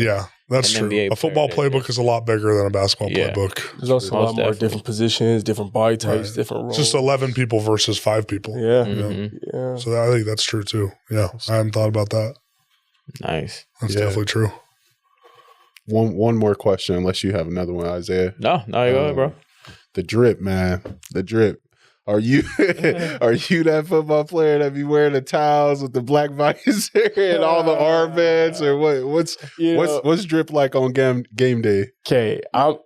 [SPEAKER 4] that's true. NBA a football playbook is a lot bigger than a basketball playbook.
[SPEAKER 2] There's also a lot more different positions, different body types, different roles.
[SPEAKER 4] It's just 11 people versus 5 people.
[SPEAKER 2] Yeah.
[SPEAKER 4] Yeah. So I think that's true too. Yeah. I hadn't thought about that.
[SPEAKER 3] Nice.
[SPEAKER 4] That's definitely true.
[SPEAKER 1] One more question, unless you have another one, Isaiah.
[SPEAKER 3] No, go ahead, bro.
[SPEAKER 1] The drip, man. The drip. Are you that football player that be wearing the towels with the black visor and all the armbands, or what's drip like on game day?
[SPEAKER 2] Okay,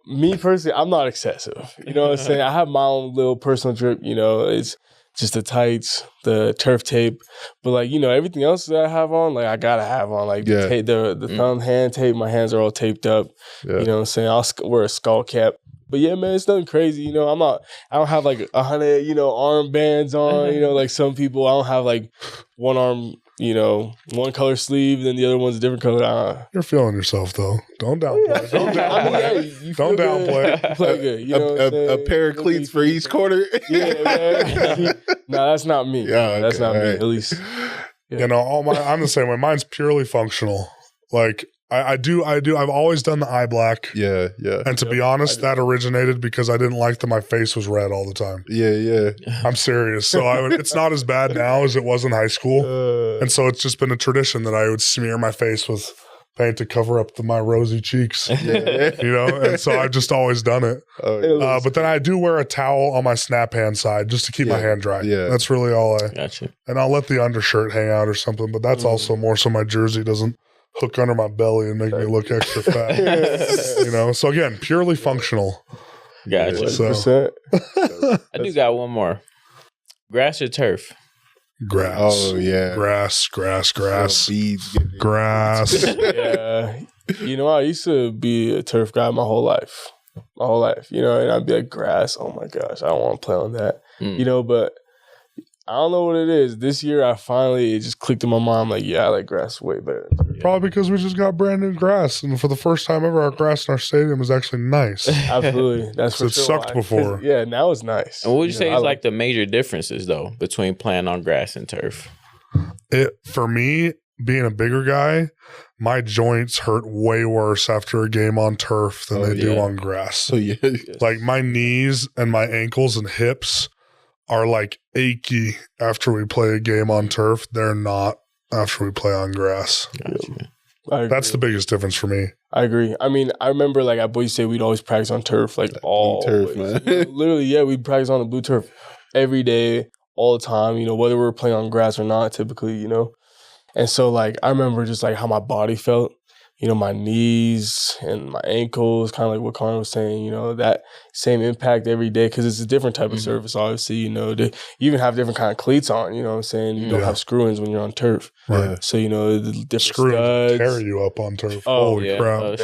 [SPEAKER 2] me personally, I'm not excessive. You know what I'm saying? I have my own little personal drip. You know, it's just the tights, the turf tape, but like, you know, everything else that I have on, like I gotta have on, like the thumb hand tape. My hands are all taped up. You know what I'm saying? I'll wear a skull cap. But yeah, man, it's nothing crazy. You know, I don't have like 100, you know, armbands on, you know, like some people. I don't have like one arm, you know, one color sleeve, then the other one's a different color.
[SPEAKER 4] You're feeling yourself though. Don't downplay. Don't downplay. Don't downplay.
[SPEAKER 2] Play good. You know
[SPEAKER 1] a pair of cleats for each quarter.
[SPEAKER 2] Yeah, man. No, that's not me. Yeah, that's not me. At least.
[SPEAKER 4] Yeah. You know, I'm the same way. Mine's purely functional. Like I do. I've always done the eye black.
[SPEAKER 1] Yeah.
[SPEAKER 4] And to be honest, that originated because I didn't like that my face was red all the time.
[SPEAKER 1] Yeah.
[SPEAKER 4] I'm serious. So it's not as bad now as it was in high school. And so it's just been a tradition that I would smear my face with paint to cover up my rosy cheeks. You know, and so I've just always done it. But then I do wear a towel on my snap hand side just to keep my hand dry. Yeah. That's really all I.
[SPEAKER 3] Gotcha.
[SPEAKER 4] And I'll let the undershirt hang out or something, but that's also more so my jersey doesn't hook under my belly and make me look extra fat. You know, so again, purely functional.
[SPEAKER 3] Gotcha.
[SPEAKER 4] So.
[SPEAKER 3] I do got one more. Grass or turf?
[SPEAKER 4] Grass.
[SPEAKER 1] Oh yeah,
[SPEAKER 4] Grass.
[SPEAKER 1] beads,
[SPEAKER 4] Grass.
[SPEAKER 2] Yeah. You know, I used to be a turf guy my whole life. You know, and I'd be like, grass, oh my gosh, I don't want to play on that. You know, but I don't know what it is. This year, it just clicked in my mind. I'm like, yeah, I like grass way better.
[SPEAKER 4] Probably because we just got brand new grass. And for the first time ever, our grass in our stadium is actually nice.
[SPEAKER 2] Absolutely. That's for
[SPEAKER 4] it sucked before.
[SPEAKER 2] Yeah, now it's nice.
[SPEAKER 3] And what would you say is like the major differences, though, between playing on grass and turf?
[SPEAKER 4] For me, being a bigger guy, my joints hurt way worse after a game on turf than they do on grass.
[SPEAKER 1] So yeah,
[SPEAKER 4] like my knees and my ankles and hips are like achy after we play a game on turf. They're not after we play on grass.
[SPEAKER 2] Gotcha.
[SPEAKER 4] That's the biggest difference for me.
[SPEAKER 2] I agree. I mean, I remember like at Boise State, we'd always practice on turf, like all
[SPEAKER 1] turf, man.
[SPEAKER 2] Literally, yeah, we'd practice on the blue turf every day, all the time, you know, whether we were playing on grass or not, typically, you know. And so, like, I remember just, like, how my body felt, you know, my knees and my ankles, kind of like what Connor was saying, you know, that same impact every day because it's a different type of surface, obviously, you know. You even have different kind of cleats on, you know what I'm saying? You don't have screw-ins when you're on turf.
[SPEAKER 4] Right.
[SPEAKER 2] So, you know, the different
[SPEAKER 4] screw-ins carry you up on turf. Holy crap.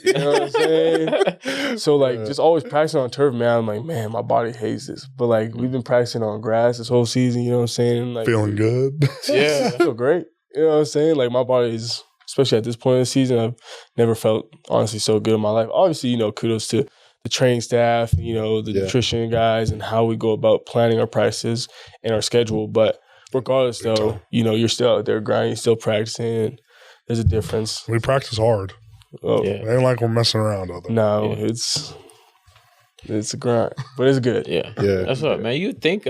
[SPEAKER 2] You know what I'm saying? So, like, just always practicing on turf, man, I'm like, man, my body hates this. But, like, we've been practicing on grass this whole season, you know what I'm saying? Like,
[SPEAKER 4] feeling good.
[SPEAKER 2] Yeah, I feel great. You know what I'm saying? Like, my body is, especially at this point in the season, I've never felt, honestly, so good in my life. Obviously, you know, kudos to the training staff, you know, the nutrition guys, and how we go about planning our practices and our schedule. But regardless, though, you know, you're still out there grinding, you're still practicing, and there's a difference.
[SPEAKER 4] We practice hard.
[SPEAKER 2] Oh,
[SPEAKER 4] It ain't like we're messing around out there.
[SPEAKER 2] No, it's a grind, but it's good.
[SPEAKER 3] Yeah. That's what, man. You think,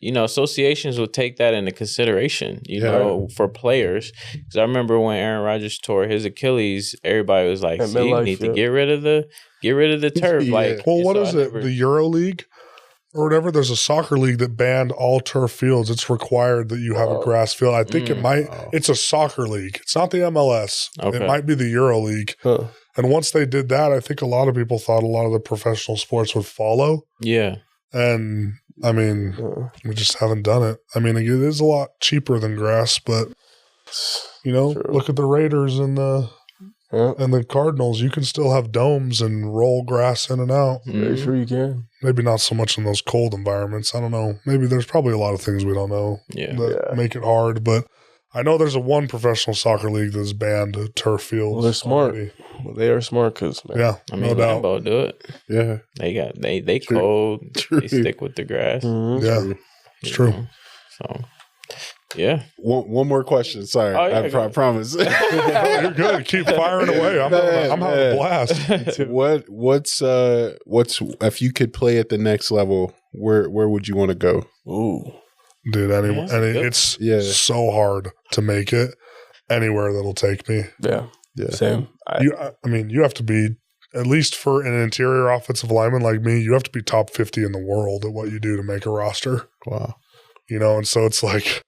[SPEAKER 3] you know, associations will take that into consideration, you know, for players. Because I remember when Aaron Rodgers tore his Achilles, everybody was like, "See, you need to get rid of the turf." Like,
[SPEAKER 4] well, what is it? The Euro League or whatever? There's a soccer league that banned all turf fields. It's required that you have a grass field. I think it's a soccer league. It's not the MLS. Okay. It might be the Euro League. Huh. And once they did that, I think a lot of people thought a lot of the professional sports would follow.
[SPEAKER 3] Yeah.
[SPEAKER 4] And I mean, we just haven't done it. I mean, it is a lot cheaper than grass, but you know, look at the Raiders and the Cardinals. You can still have domes and roll grass in and out.
[SPEAKER 2] Very sure you can.
[SPEAKER 4] Maybe not so much in those cold environments. I don't know. Maybe there's probably a lot of things we don't know that make it hard. But I know there's one professional soccer league that's banned turf fields.
[SPEAKER 2] Well, they're smart. Well, they are smart because,
[SPEAKER 4] I mean, no doubt.
[SPEAKER 3] Lambeau do it.
[SPEAKER 1] Yeah,
[SPEAKER 3] they cold. They stick with the grass.
[SPEAKER 4] Mm-hmm. Yeah, it's true.
[SPEAKER 3] So, yeah.
[SPEAKER 1] One more question. Sorry, I promise.
[SPEAKER 4] You're good. Keep firing away. I'm having a blast.
[SPEAKER 1] What's if you could play at the next level? Where would you want to go?
[SPEAKER 2] Ooh,
[SPEAKER 4] dude. It's so hard to make it anywhere that'll take me.
[SPEAKER 2] Yeah. Same.
[SPEAKER 4] I mean, you have to be, at least for an interior offensive lineman like me, you have to be top 50 in the world at what you do to make a roster.
[SPEAKER 1] Wow.
[SPEAKER 4] You know, and so it's like,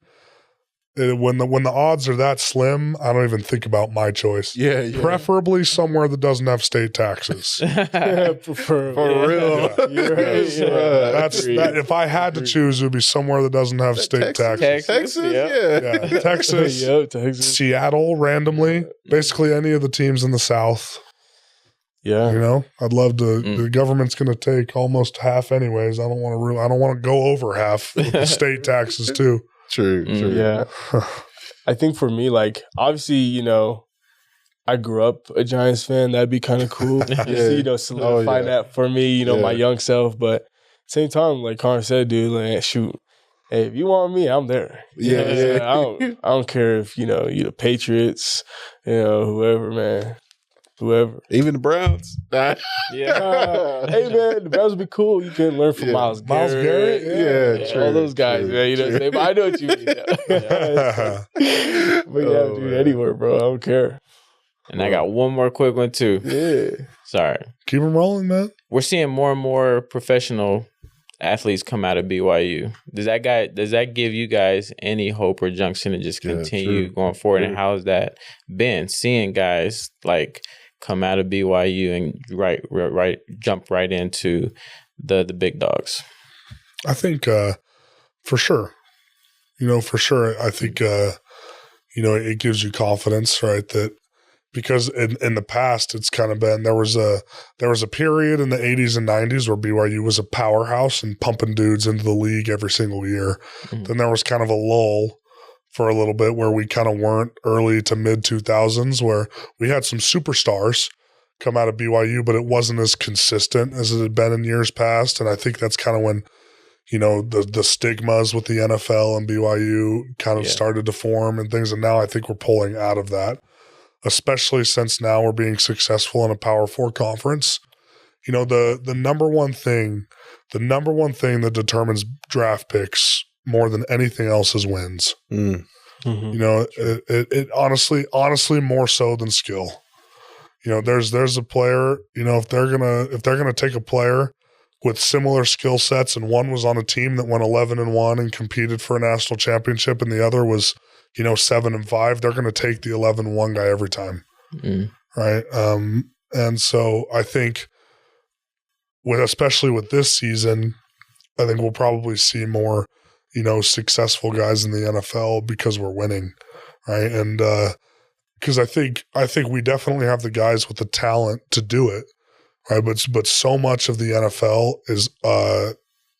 [SPEAKER 4] when the odds are that slim, I don't even think about my choice.
[SPEAKER 1] Yeah.
[SPEAKER 4] Preferably somewhere that doesn't have state taxes.
[SPEAKER 1] For real.
[SPEAKER 4] That's that. If I had to choose, it would be somewhere that doesn't have state taxes.
[SPEAKER 1] Texas,
[SPEAKER 4] yeah. Texas, Seattle, randomly. Basically, any of the teams in the South.
[SPEAKER 2] Yeah,
[SPEAKER 4] you know, I'd love to. The government's going to take almost half, anyways. I don't want to go over half with the state taxes too.
[SPEAKER 1] True.
[SPEAKER 2] Yeah. I think for me, like, obviously, you know, I grew up a Giants fan. That'd be kind of cool. You know, solidify that for me, you know, my young self. But same time, like Connor said, dude, like, shoot, hey, if you want me, I'm there. I don't care if, you know, you're the Patriots, you know, whoever, man. Whoever.
[SPEAKER 1] Even the Browns.
[SPEAKER 2] Hey, man, the Browns would be cool. You can learn from Myles Garrett.
[SPEAKER 1] Yeah, true.
[SPEAKER 2] All those guys, man. You know what I'm saying? But I know what you mean. But dude, anywhere, bro. I don't care.
[SPEAKER 3] And I got one more quick one, too.
[SPEAKER 2] Yeah.
[SPEAKER 3] Sorry.
[SPEAKER 4] Keep them rolling, man.
[SPEAKER 3] We're seeing more and more professional athletes come out of BYU. Does that give you guys any hope or junction to just continue going forward? And how has that been? Seeing guys like come out of BYU and jump right into the big dogs.
[SPEAKER 4] I think for sure. For sure. I think, it gives you confidence, right? That because in the past, it's kind of been, there was a period in the 80s and 90s where BYU was a powerhouse and pumping dudes into the league every single year. Mm-hmm. Then there was kind of a lull for a little bit where we kind of weren't early to mid 2000s, where we had some superstars come out of BYU, but it wasn't as consistent as it had been in years past. And I think that's kind of when, the stigmas with the NFL and BYU kind of started to form and things. And now I think we're pulling out of that, especially since now we're being successful in a Power 4 conference. The number one thing that determines draft picks more than anything else is wins. Mm. Mm-hmm. It honestly more so than skill. There's a player, if they're gonna take a player with similar skill sets, and one was on a team that went 11-1 and competed for a national championship, and the other was 7-5, they're going to take the 11-1 guy every time. Mm. Right. And so I think especially with this season, I think we'll probably see more, successful guys in the NFL because we're winning. Right. And, because I think we definitely have the guys with the talent to do it. Right. But so much of the NFL is,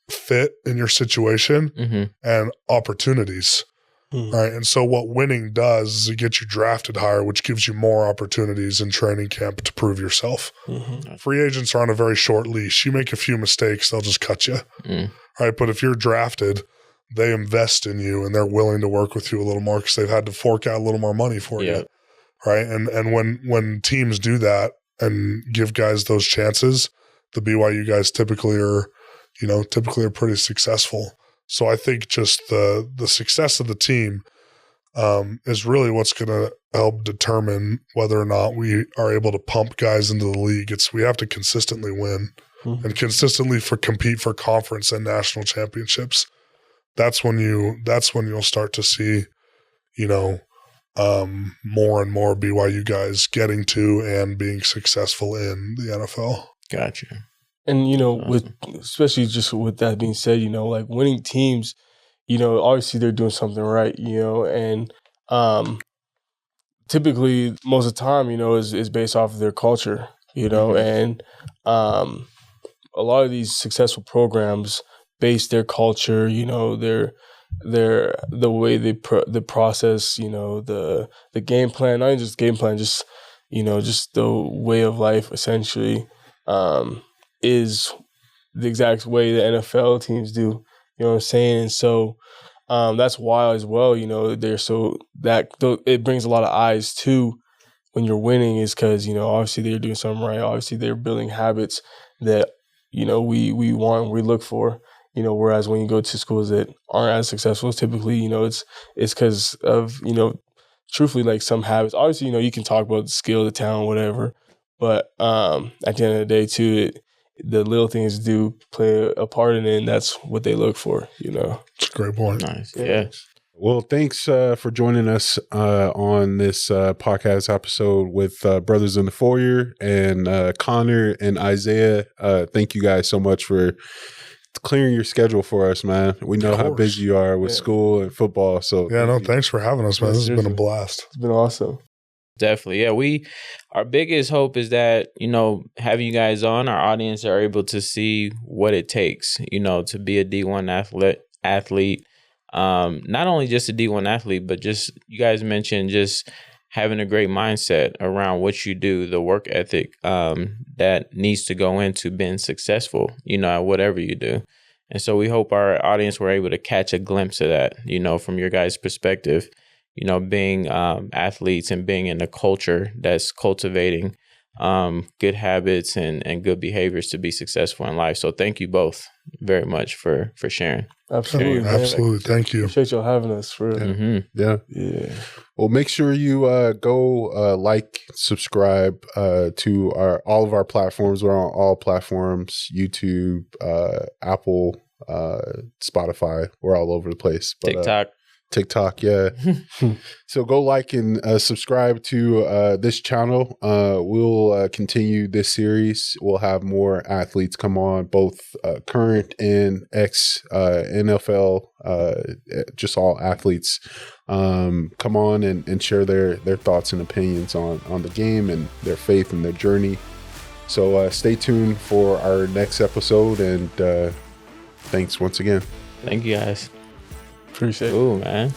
[SPEAKER 4] fit in your situation mm-hmm. and opportunities. Right. And so what winning does is it gets you drafted higher, which gives you more opportunities in training camp to prove yourself. Mm-hmm. Free agents are on a very short leash. You make a few mistakes, they'll just cut you. Mm. Right. But if you're drafted, they invest in you and they're willing to work with you a little more because they've had to fork out a little more money for you. Right. And when teams do that and give guys those chances, the BYU guys typically are pretty successful. So I think just the success of the team is really what's going to help determine whether or not we are able to pump guys into the league. We have to consistently win mm-hmm. and consistently compete for conference and national championships. That's when you'll start to see, more and more BYU guys getting to and being successful in the NFL.
[SPEAKER 3] Gotcha.
[SPEAKER 2] And, especially just with that being said, like winning teams, obviously they're doing something right, and typically most of the time, is based off of their culture, mm-hmm. and a lot of these successful programs base their culture, their the way they the process, the game plan, not even just game plan, just just the way of life essentially. Is the exact way the NFL teams do, you know what I'm saying? And so that's why as well, they're so that it brings a lot of eyes too when you're winning is because, obviously they're doing something right. Obviously they're building habits that, we want and we look for, whereas when you go to schools that aren't as successful, typically, it's because of, truthfully like some habits. Obviously, you can talk about the skill, the talent, whatever. But at the end of the day too, the little things do play a part in it, and that's what they look for,
[SPEAKER 4] It's a great point.
[SPEAKER 3] Nice. Yeah.
[SPEAKER 1] Well, thanks for joining us on this podcast episode with Brothers in the Foyer and Connor and Isiah. Thank you guys so much for clearing your schedule for us, man. We know how busy you are with school and football. So
[SPEAKER 4] thanks for having us, man. This has been a blast.
[SPEAKER 2] It's been awesome.
[SPEAKER 3] Definitely. Yeah. Our biggest hope is that, having you guys on, our audience are able to see what it takes, to be a D1 athlete. Not only just a D1 athlete, but just, you guys mentioned just having a great mindset around what you do, the work ethic, that needs to go into being successful, at whatever you do. And so we hope our audience were able to catch a glimpse of that, from your guys' perspective. Being athletes and being in a culture that's cultivating good habits and good behaviors to be successful in life. So thank you both very much for sharing.
[SPEAKER 2] Absolutely.
[SPEAKER 4] Absolutely. Thank you.
[SPEAKER 2] Appreciate y'all having us. For
[SPEAKER 3] mm-hmm.
[SPEAKER 1] Yeah. Well, make sure you go subscribe to all of our platforms. We're on all platforms, YouTube, Apple, Spotify. We're all over the place. But, TikTok, yeah. So go like and subscribe to this channel. We'll continue this series. We'll have more athletes come on, both current and ex NFL, just all athletes come on and share their thoughts and opinions on the game and their faith and their journey. So stay tuned for our next episode, and thanks once again.
[SPEAKER 3] Thank you guys.
[SPEAKER 2] Appreciate it.
[SPEAKER 3] Ooh, man.